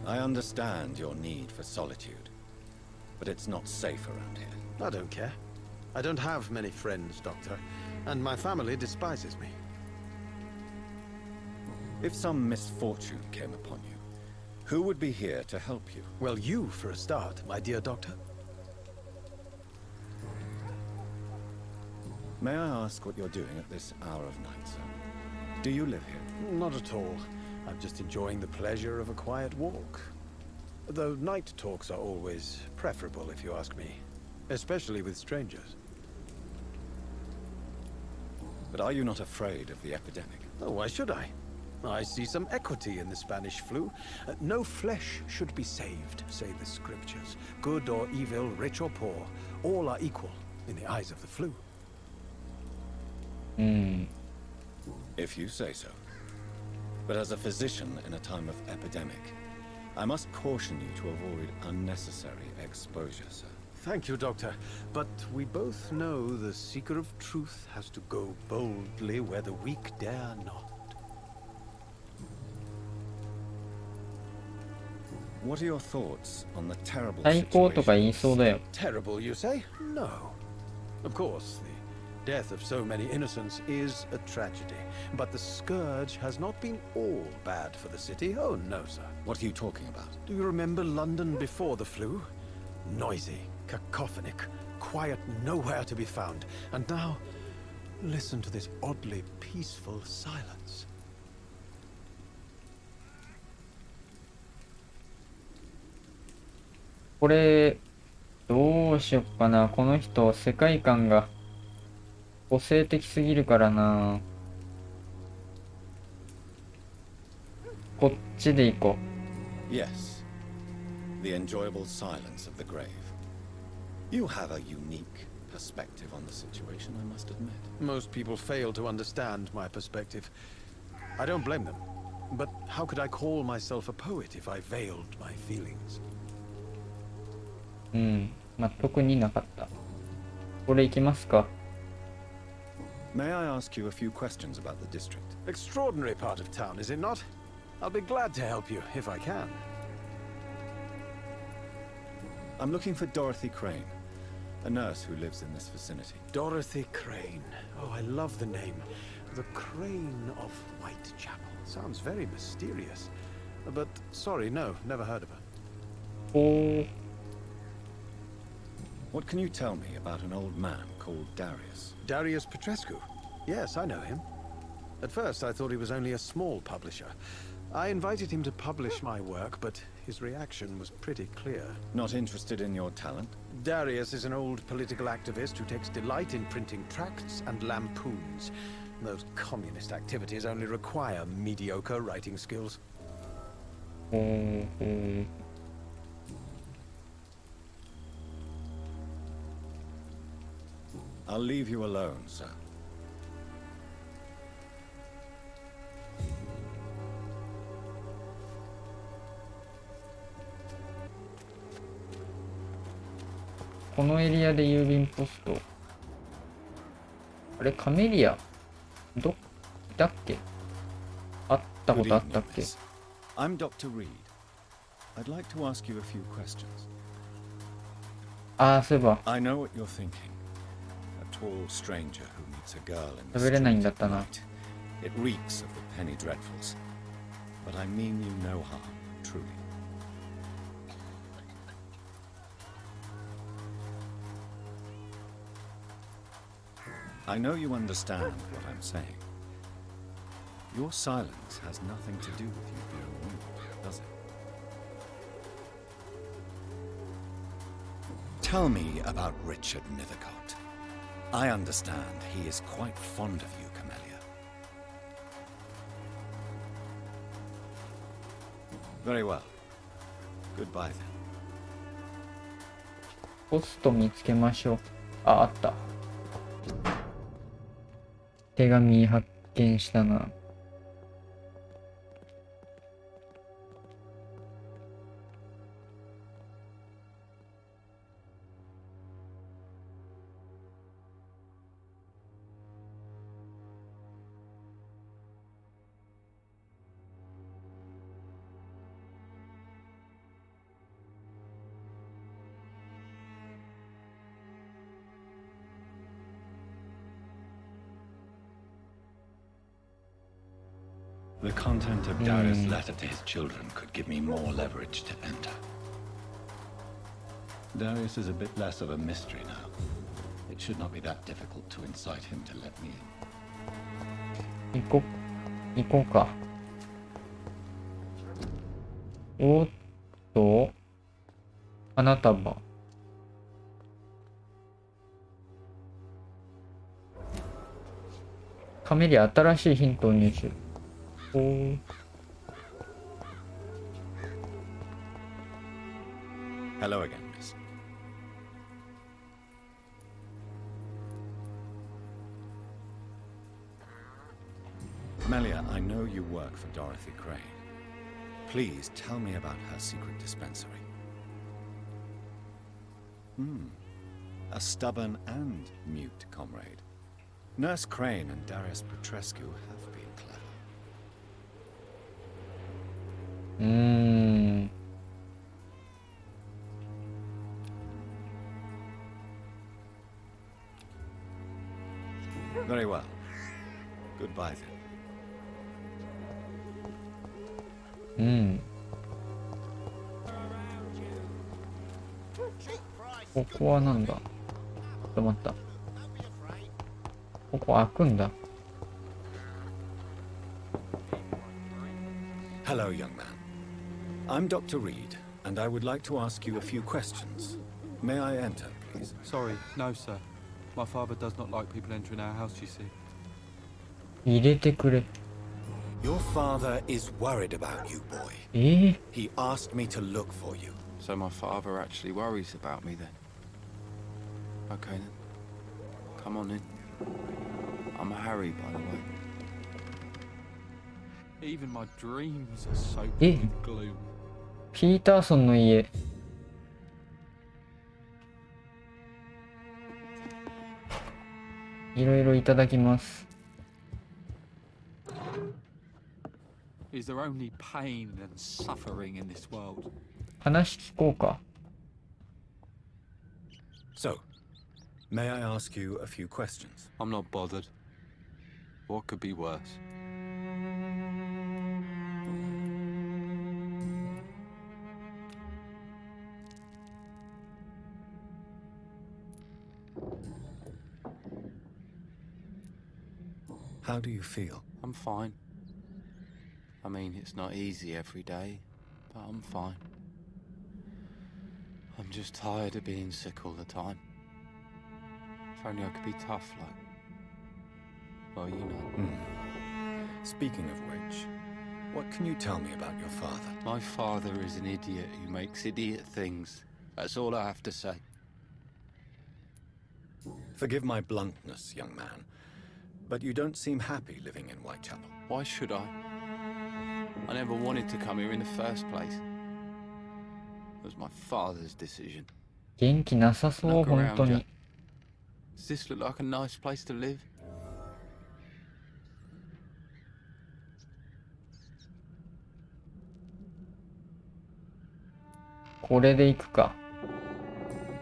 I understand your need for solitude, but it's not safe around here. I don't care. I don't have many friends, Doctor, and my family despises me. If some misfortune came upon you, who would be here to help you? Well, you for a start, my dear Doctor. May I ask what you're doing at this hour of night, sir? Do you live here? Not at all. I'm just enjoying the pleasure of a quiet walk. Though night talks are always preferable, if you ask me. Especially with strangers. But are you not afraid of the epidemic? Oh, why should I? I see some equity in the Spanish flu. No flesh should be saved, say the scriptures. Good or evil, rich or poor, all are equal in the eyes of the flu. If you say so. But as a physician in a time of epidemic, I must caution you to avoid unnecessary exposure, sir. Thank you, Doctor. But we both know the seeker of truth has to go boldly where the weak dare not. What are your thoughts on the terrible 最高とか言いそうだよ。 Terrible, you say? No. Of course, the death of so many innocents is a tragedy. But the scourge has not been all bad for the city. Oh, no, sir. What are you talking about? Do you remember London before the flu? Noisy, cacophonic, quiet nowhere to be found. And now, listen to this oddly peaceful silence. これどうしよっかな。この人世界観が個性的すぎるからな。こっちで行こう。Yes. The enjoyable silence of the grave. You have a unique perspective on the situation, I must admit. Most people fail to understand my perspective. I don't blame them. But how could I call myself a poet if I veiled my feelings? まあ、特になかった。これ行きますか。May I ask you a few questions about the district? Extraordinary part of town, is it not? I'll be glad to help you if I can. I'm looking for Dorothy Crane, a nurse who lives in this vicinity. Dorothy Crane. Oh, I love the name. The Crane of Whitechapel. Sounds very mysterious. But sorry, no, never heard of her. Oh. What can you tell me about an old man called Darius? Darius Petrescu? Yes, I know him. At first, I thought he was only a small publisher. I invited him to publish my work, but his reaction was pretty clear. Not interested in your talent? Darius is an old political activist who takes delight in printing tracts and lampoons. Those communist activities only require mediocre writing skills. I'll leave you alone, sir.このエリアで郵便ポスト。あれ、カメリアどだっけ？会ったことあったっけ？ I'm Dr. Reed. I'd like to ask you a few questions. ああ、そういえば。 I know what you're thinking. A tall stranger who meets a girl in the 喋れないんだっ street た at な。 night. It reeks of the penny dreadfuls. But I mean you no harm, truly. I know you understand what I'm saying. Your silence has nothing to do with you being rude, does it? Tell me about Richard Nethercott. I understand he is quite fond of you, Camellia. Very well. Goodbye then. ポスト見つけましょう。あ、あった。手紙発見したな。The content of Darius' letter to his children could give me more leverage to enter. Darius is a bit less of a mystery now. It should not be that difficult to incite him to let me in. 行こうか。おっと、花束。カメリア新しいヒントを入手。おー。Hello again, miss. Melia, I know you work for Dorothy Crane. Please tell me about her secret dispensary. A stubborn and mute comrade. Nurse Crane and Darius Petrescu have been clever. Very well. Goodbye then. ここはなんだ。ちょっと待った。ここ開くんだ。Hello, young man. I'm Dr. Reed, and I would like to ask you a few questions. May I enter, please? Sorry, no, sir. My father does not like people entering our house, you see. 入れてくれ。Your father is worried about you, boy. He asked me to look for you. So my father actually worries about me then? Okay then. Come on in. I'm Harry, by the way. Even my dreams are soaked in gloom. ピーターソンの家。いろいろいただきます。Is there only pain and suffering in this world? 話聞こうか。So, may I ask you a few questions? I'm not bothered. What could be worse? How do you feel? I'm fine. I mean, it's not easy every day, but I'm fine. I'm just tired of being sick all the time. If only I could be tough like... Well, you know. Speaking of which, what can you tell me about your father? My father is an idiot who makes idiot things. That's all I have to say. Forgive my bluntness, young man, but you don't seem happy living in Whitechapel. Why should I? I never wanted to come here in the first place. It was my father's decision. 元気なさそう、本当に。Does this look like a nice place to live? これで行くか。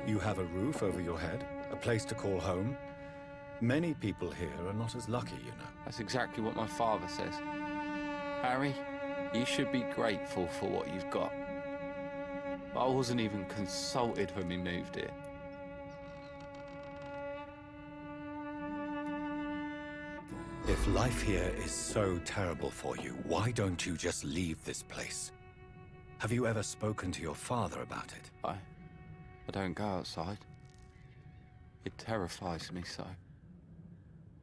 You have a roof over your head, a place to call home. Many people here are not as lucky, you know. That's exactly what my father says. Harry, you should be grateful for what you've got. I wasn't even consulted when we moved here. If life here is so terrible for you, why don't you just leave this place? Have you ever spoken to your father about it? I don't go outside. It terrifies me so.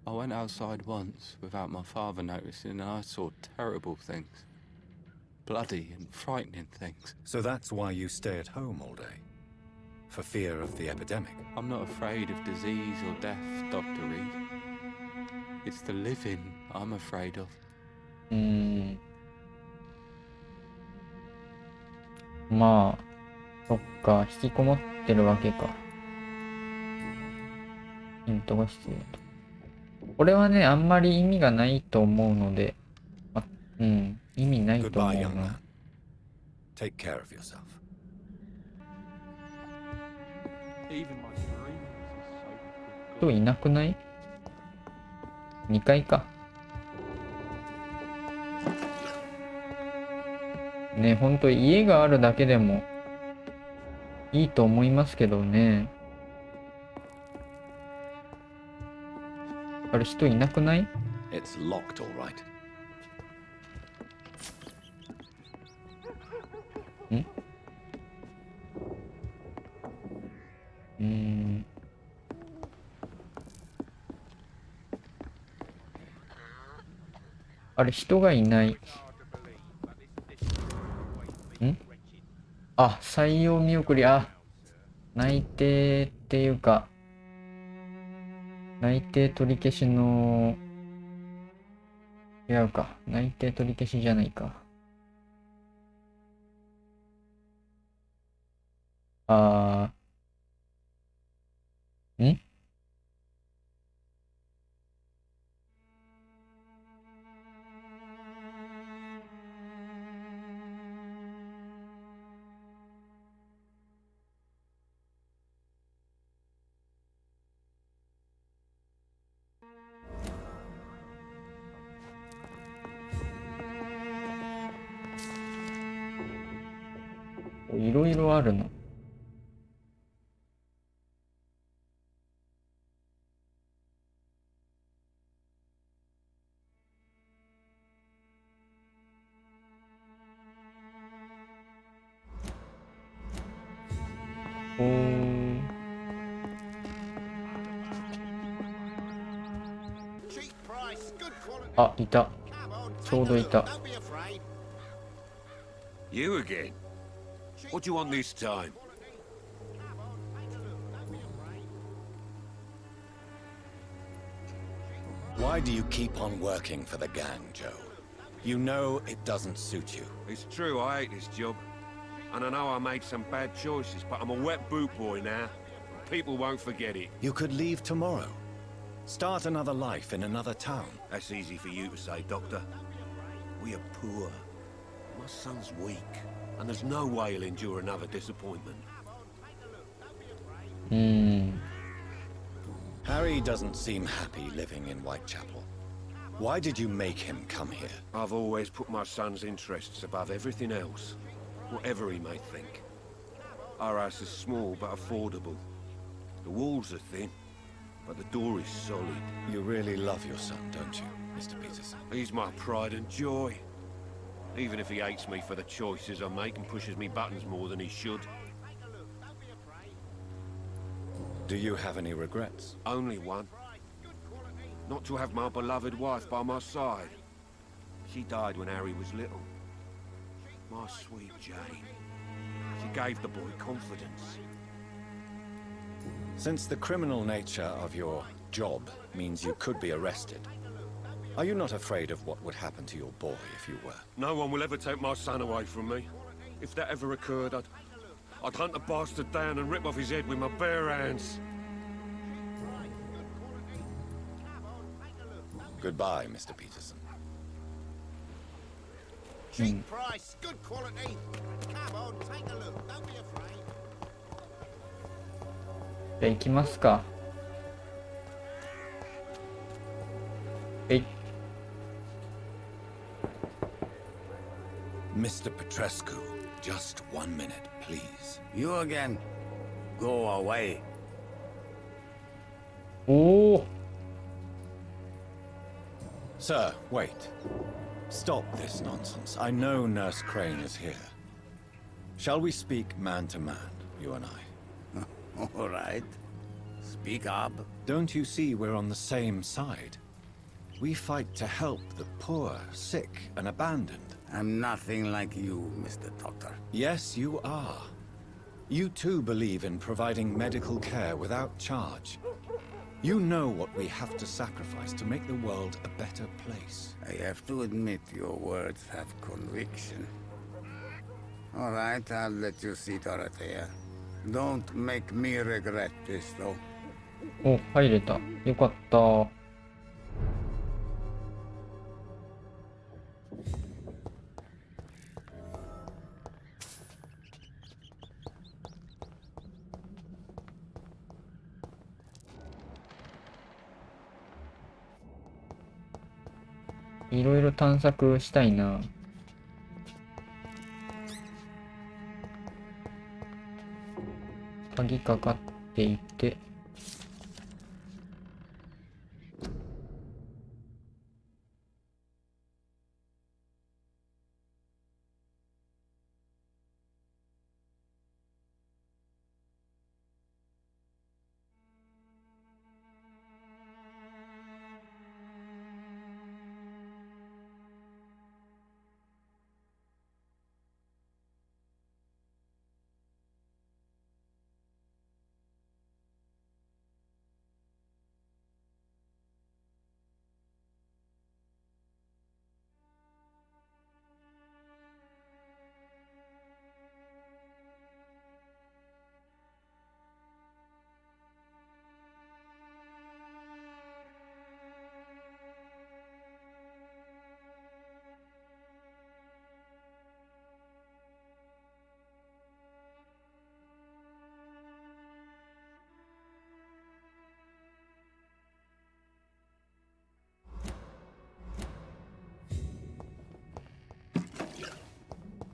I went outside once without my father noticing and I saw terrible things. Bloody and frightening things. So that's why you stay at home all day? For fear of the epidemic? I'm not afraid of disease or death, Dr. Reed. It's the living I'm afraid of. まあ、そっか、引きこもってるわけか。ヒントが必要と。これはね、あんまり意味がないと思うので、意味ないと思うな。Take care of yourself. Even my dreams are so 人いなくない ?2 階か。ね、ほんと家があるだけでもいいと思いますけどね。あれ、人いなくない It's locked, all right. あれ、人がいない。あ、採用見送り。あ、内定っていうか、内定取り消しの、違うか。内定取り消しじゃないか。あー、いろいろあるの。おー。あ、いた。ちょうどいた。You again? What do you want this time? Why do you keep on working for the gang, Joe? You know it doesn't suit you. It's true, I hate this job. And I know I made some bad choices, but I'm a wet boot boy now. People won't forget it. You could leave tomorrow. Start another life in another town. That's easy for you to say, Doctor. We are poor. My son's weak, and there's no way he'll endure another disappointment. Harry doesn't seem happy living in Whitechapel. Why did you make him come here? I've always put my son's interests above everything else, whatever he may think. Our house is small but affordable. The walls are thin, but the door is solid. You really love your son, don't you, Mr. Peterson? He's my pride and joy. Even if he hates me for the choices I make and pushes me buttons more than he should. Do you have any regrets? Only one. Not to have my beloved wife by my side. She died when Harry was little. My sweet Jane. She gave the boy confidence. Since the criminal nature of your job means you could be arrested, are you not afraid of what would happen to your boy if you were? No one will ever take my son away from me. If that ever occurred, I'd hunt the bastard down and rip off his head with my bare hands. Goodbye, Mr. Peterson. Cheap price, good quality. Come on, take a look. Don't be afraid. じゃあ行きますか。Mr. Petrescu, just 1 minute, please. You again. Go away. Oh. Sir, wait. Stop this nonsense. I know Nurse Crane is here. Shall we speak man to man, you and I? All right. Speak up. Don't you see we're on the same side? We fight to help the poor, sick, and abandoned. I'm nothing like you, Mr. Doctor. Yes, you are. You too believe in providing medical care without charge. You know what we have to sacrifice to make the world a better place. I have to admit your words have conviction. All right, I'll let you see Dorothea. Don't make me regret this, though. お、入れた。よかった。いろいろ探索したいな。鍵かかっていて。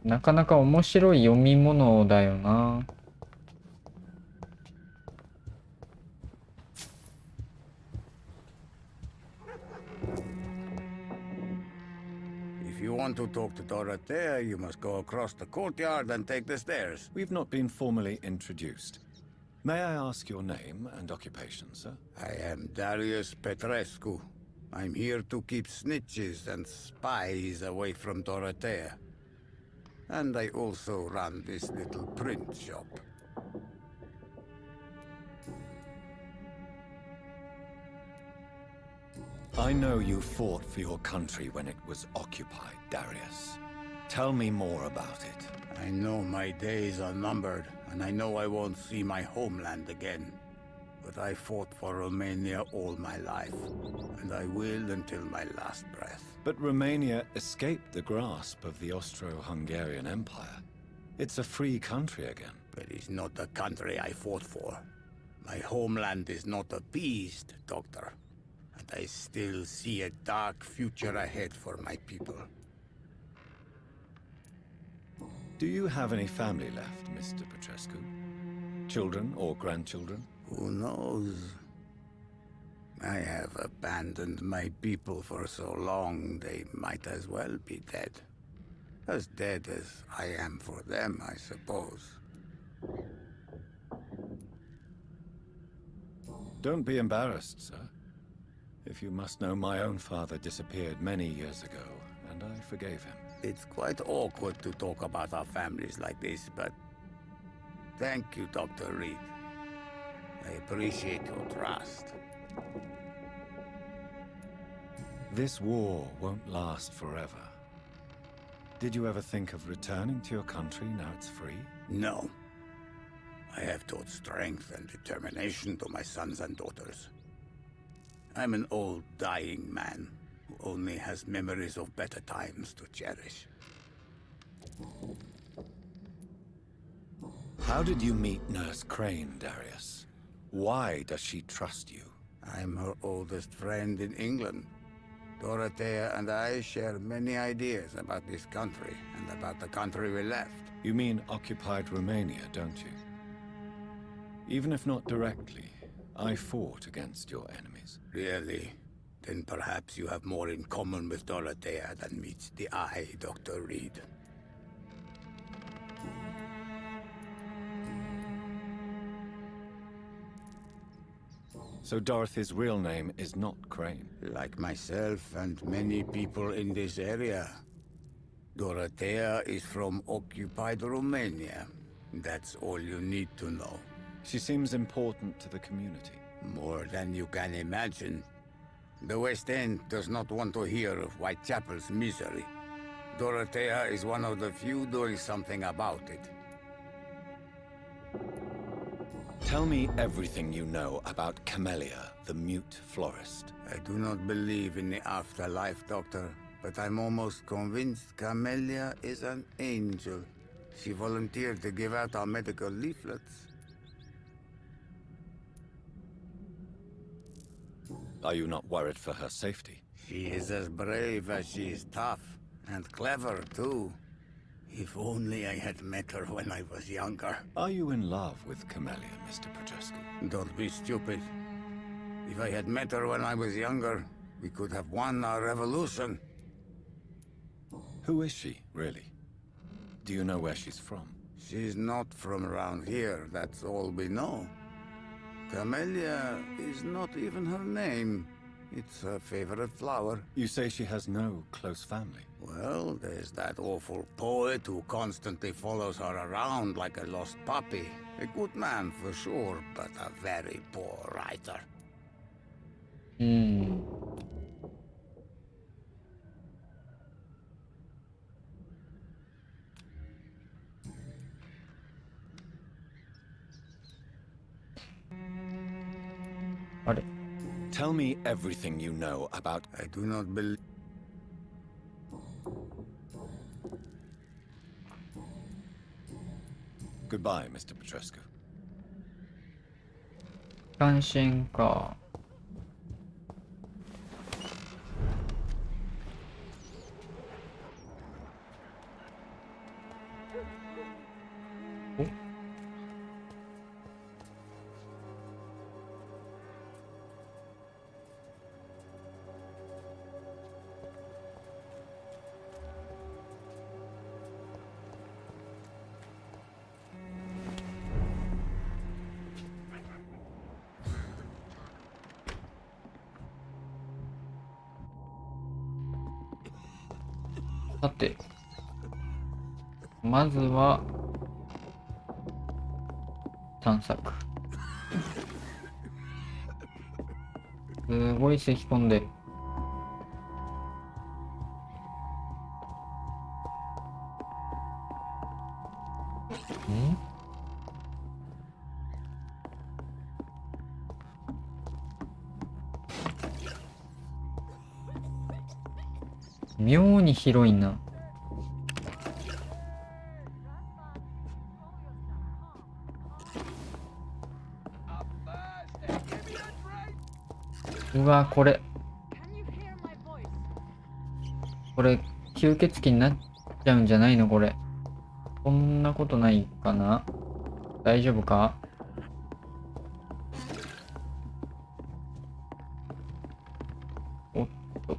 なかなか面白い読み物だよな。If you want to talk to Dorothea, you must go across the courtyard and take the stairs. We've not been formally introduced. May I ask your name and occupation, sir? I am Darius Petrescu. I'm here to keep snitches and spies away from Dorothea. And I also run this little print shop. I know you fought for your country when it was occupied, Darius. Tell me more about it. I know my days are numbered, and I know I won't see my homeland again. But I fought for Romania all my life, and I will until my last breath. But Romania escaped the grasp of the Austro-Hungarian Empire. It's a free country again. But it's not the country I fought for. My homeland is not appeased, Doctor. And I still see a dark future ahead for my people. Do you have any family left, Mr. Petrescu? Children or grandchildren? Who knows? I have abandoned my people for so long, they might as well be dead. As dead as I am for them, I suppose. Don't be embarrassed, sir. If you must know, my own father disappeared many years ago, and I forgave him. It's quite awkward to talk about our families like this, but thank you, Dr. Reed. I appreciate your trust. This war won't last forever. Did you ever think of returning to your country now it's free? No. I have taught strength and determination to my sons and daughters. I'm an old, dying man who only has memories of better times to cherish. How did you meet Nurse Crane, Darius? Why does she trust you? I'm her oldest friend in England. Dorothea and I share many ideas about this country and about the country we left. You mean occupied Romania, don't you? Even if not directly, I fought against your enemies. Really? Then perhaps you have more in common with Dorothea than meets the eye, Dr. Reed. So Dorothy's real name is not Crane? Like myself and many people in this area. Dorothea is from occupied Romania. That's all you need to know. She seems important to the community. More than you can imagine. The West End does not want to hear of Whitechapel's misery. Dorothea is one of the few doing something about it. Tell me everything you know about Camellia, the mute florist. I do not believe in the afterlife, Doctor, but I'm almost convinced Camellia is an angel. She volunteered to give out our medical leaflets. Are you not worried for her safety? She is as brave as she is tough, and clever too. If only I had met her when I was younger. Are you in love with Camellia, Mr. Petrescu? Don't be stupid. If I had met her when I was younger, we could have won our revolution. Who is she, really? Do you know where she's from? She's not from around here, that's all we know. Camellia is not even her name. It's her favorite flower. You say she has no close family? Well, there's that awful poet who constantly follows her around like a lost puppy. A good man for sure, but a very poor writer. Tell me everything you know about... I do not believe... Goodbye, Mr. Petrescu. 関心か。さて、まずは探索。すごい咳込んでる。妙に広いな。うわ、これ吸血鬼になっちゃうんじゃないのこれ。こんなことないかな。大丈夫か。おっと。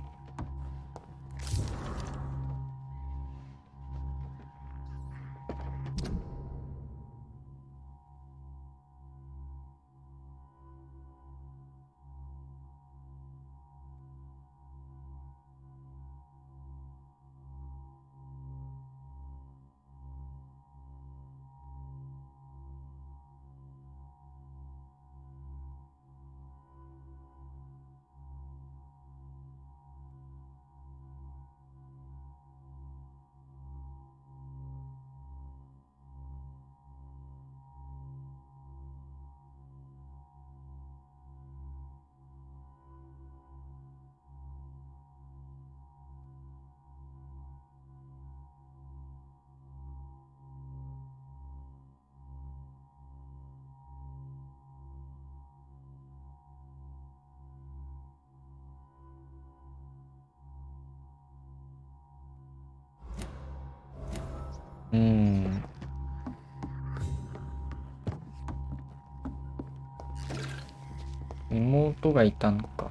妹がいたのか。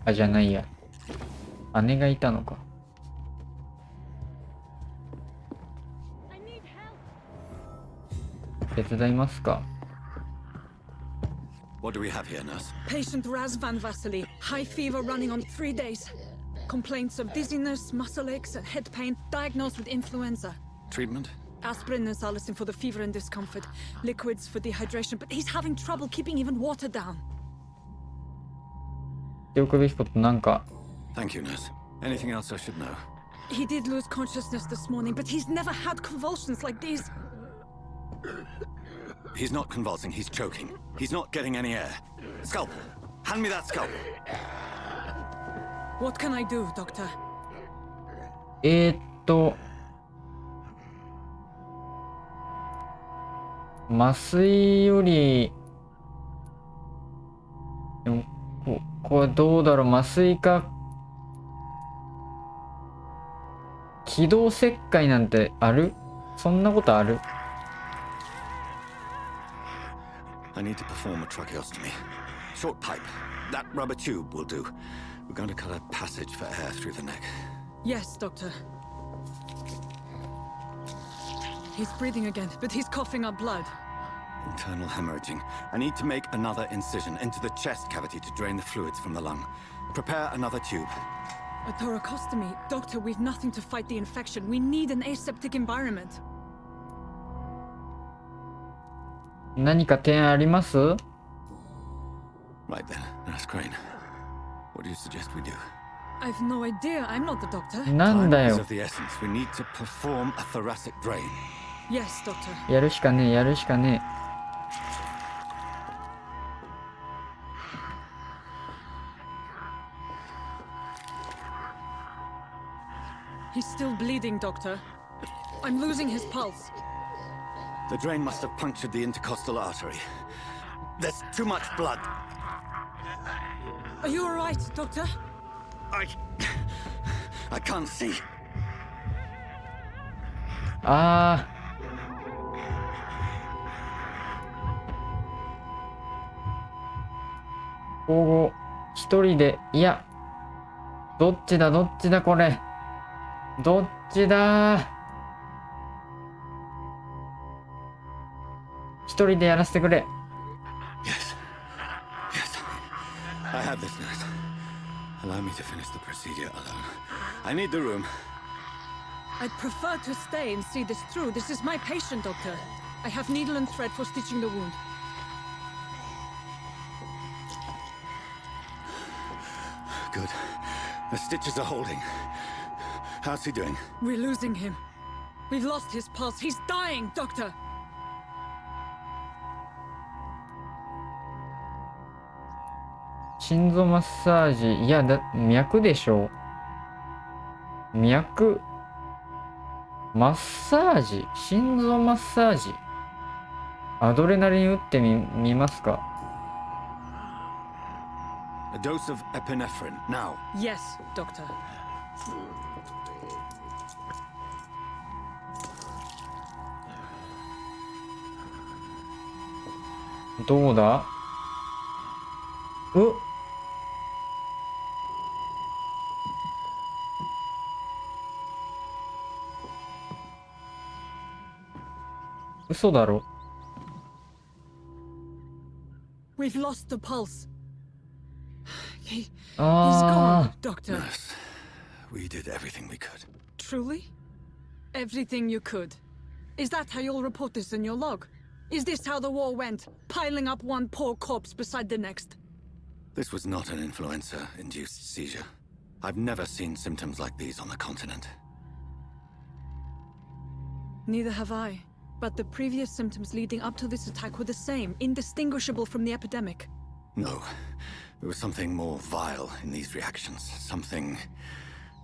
あ、じゃないや。姉がいたのか。手伝いますか。What do we have here, nurse? Patient Raz Van Vasily. High fever running on 3 days. Complaints of dizziness, muscle aches, and head pain. Diagnosed with influenza. Treatment? Aspirin and salicin for the fever and discomfort. Liquids for dehydration, but he's having trouble keeping even water down. しておくべきことなんか。Thank you, nurse. Anything else I should know? He did lose consciousness this morning, but he's never had convulsions like these. He's not convulsing, he's choking. He's not getting any air. Scalpel! Hand me that scalpel! What can I do, Doctor? 麻酔より、でもこれどうだろう。麻酔か気道切開なんてある？そんなことある？ I need to perform a tracheostomy. Short pipe. That rubber tube will do. We're going to cut a passage for air through the neck. Yes, Doctor. He's breathing again, but he's coughing up blood. Internal hemorrhaging. I need to make another incision into the chest cavity to drain the fluids from the lung. Prepare another tube. A thoracostomy? Doctor, we've nothing to fight the infection. We need an aseptic environment. 何か提案あります？ Right then, Nurse Crane. What do you suggest we do? I've no idea. I'm not the doctor. なんだ Time is よ。 of the essence. We need to perform a thoracic drain. Yes, Doctor. やるしかねえ、やるしかね He's still bleeding, Doctor. I'm losing his pulse. The drain must have punctured the intercostal artery. There's too much blood. Are you all right, Doctor? I can't see. ああ。交互一人で、いや、どっちだどっちだこれ、どっちだ。一人でやらせてくれ。 Yes. I have this, nurse. Allow me to finish the procedure alone. I need the room. I'd prefer to stay and see this through. This is my patient, Doctor. I have needle and thread for stitching the wound. Good. The stitches are holding. How's he doing? We're losing him. We've lost his pulse. He's dying, Doctor. 心臓マッサージ、いや脈でしょ。脈マッサージ、心臓マッサージ、アドレナリン打ってみますか。A dose of epinephrine, now. Yes, Doctor. どうだ。嘘だろ。We've lost the pulse. He's あ gone, Doctor. Yes. We did everything we could. Truly? Everything you could. Is that how you'll report this in your log? Is this how the war went? Piling up one poor corpse beside the next? This was not an influenza-induced seizure. I've never seen symptoms like these on the continent. Neither have I. But the previous symptoms leading up to this attack were the same, indistinguishable from the epidemic. No. There was something more vile in these reactions. Something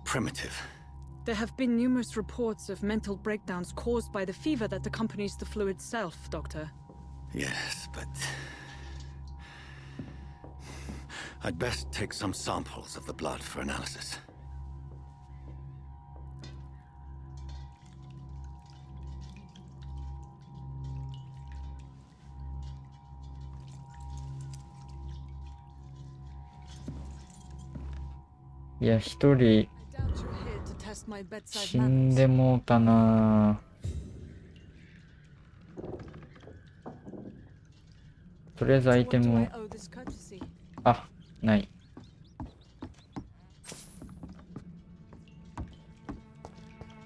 primitive. There have been numerous reports of mental breakdowns caused by the fever that accompanies the flu itself, Doctor. Yes, but... I'd best take some samples of the blood for analysis.いや、一人死んでもうたな。とりあえずアイテムを、あ、ない。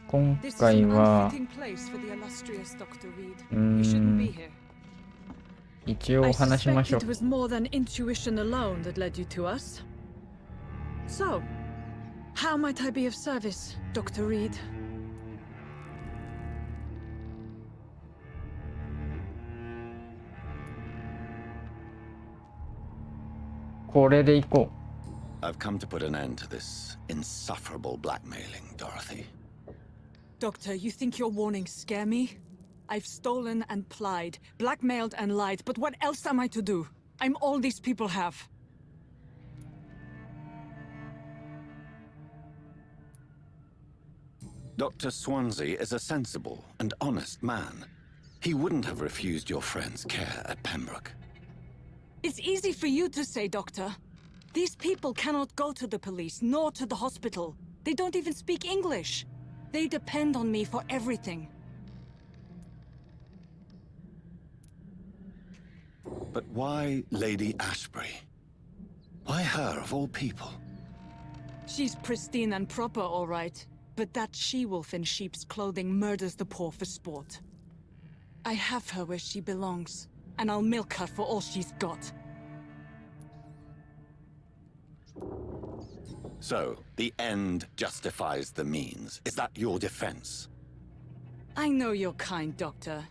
今回は一応話しましょう。So, how might I be of service, Dr. Reed? これでいこう。I've come to put an end to this insufferable blackmailing, Dorothy. Doctor, you think your warnings scare me? I've stolen and plied, blackmailed and lied, but what else am I to do? I'm all these people have. Dr. Swansea is a sensible and honest man. He wouldn't have refused your friend's care at Pembroke. It's easy for you to say, Doctor. These people cannot go to the police, nor to the hospital. They don't even speak English. They depend on me for everything. But why Lady Ashbury? Why her, of all people? She's pristine and proper, all right. But that she-wolf in sheep's clothing murders the poor for sport. I have her where she belongs, and I'll milk her for all she's got. So, the end justifies the means. Is that your defense? I know you're kind, Doctor.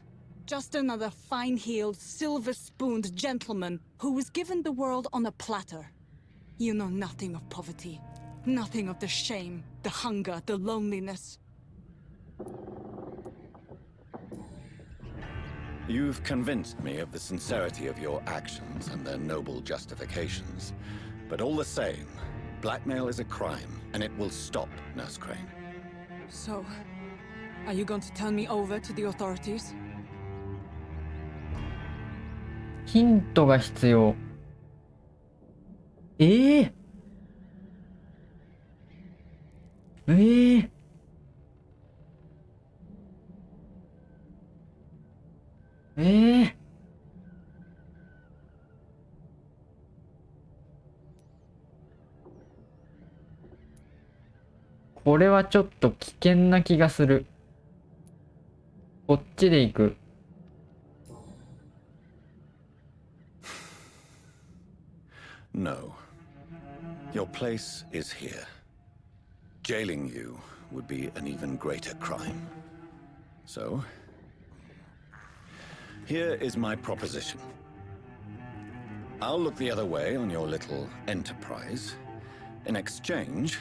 Just another fine-heeled, silver-spooned gentleman who was given the world on a platter. You know nothing of poverty. Nothing of the shame, the hunger, the loneliness. You've convinced me of the sincerity of your actions and their noble justifications. But all the same, blackmail is a crime, and it will stop, Nurse Crane. So, are you going to turn me over to the authorities? ヒントが必要。えこれはちょっと危険な気がする。こっちで行く。No. Your place is here. Jailing you would be an even greater crime. So, here is my proposition. I'll look the other way on your little enterprise. In exchange,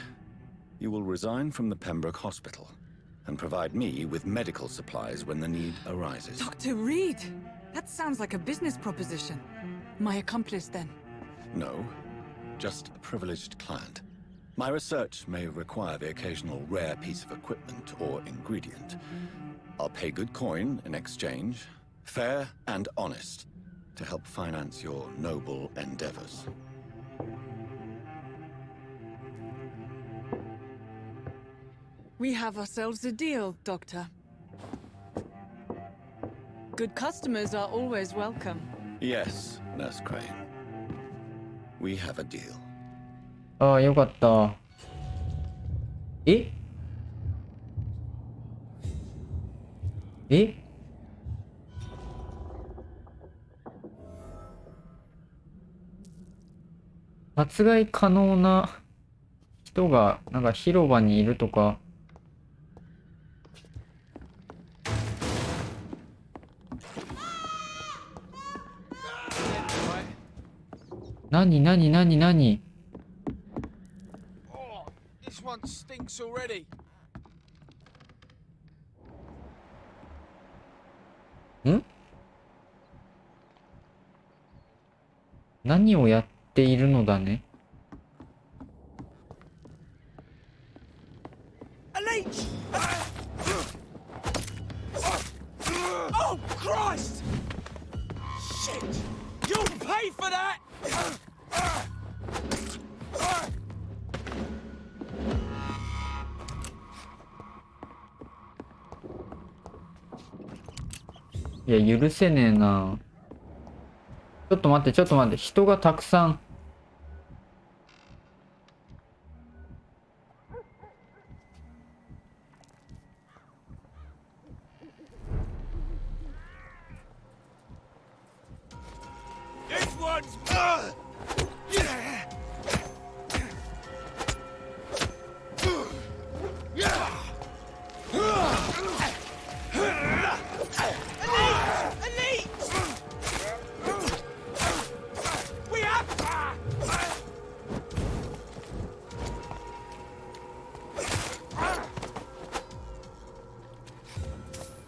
you will resign from the Pembroke Hospital and provide me with medical supplies when the need arises. Dr. Reed! That sounds like a business proposition. My accomplice, then? No, just a privileged client. My research may require the occasional rare piece of equipment or ingredient. I'll pay good coin in exchange, fair and honest, to help finance your noble endeavors. We have ourselves a deal, Doctor. Good customers are always welcome. Yes, Nurse Crane. We have a deal. ああ、よかった。ええ殺害可能な人がなんか広場にいるとか。何何何何 Oh, this one stinks already. ん何をやっているのだね。Oh, Christ! Shit! You'll pay for that! いや、許せねえな。ちょっと待って、ちょっと待って。人がたくさん。This one's...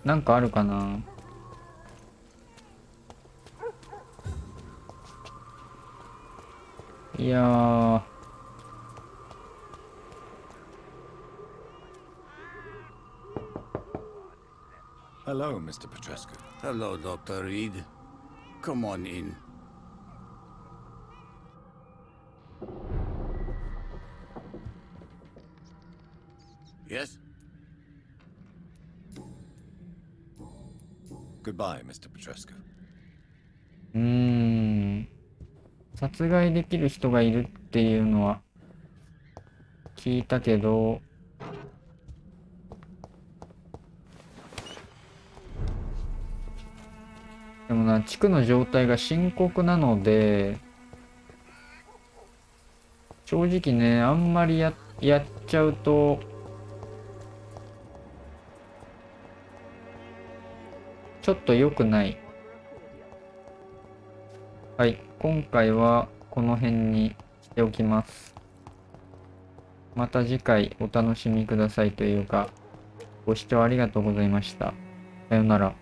なんかあるかな。いやー。Hello, Mr. Petrescu. Hello, Dr. Reed. Come on in. Yes? Goodbye, Mr. Petrescu. 殺害できる人がいるっていうのは聞いたけど、でもな、地区の状態が深刻なので、正直ね、あんまりやっちゃうと、ちょっと良くない。はい、今回はこの辺にしておきます。また次回お楽しみくださいというか、ご視聴ありがとうございました。さようなら。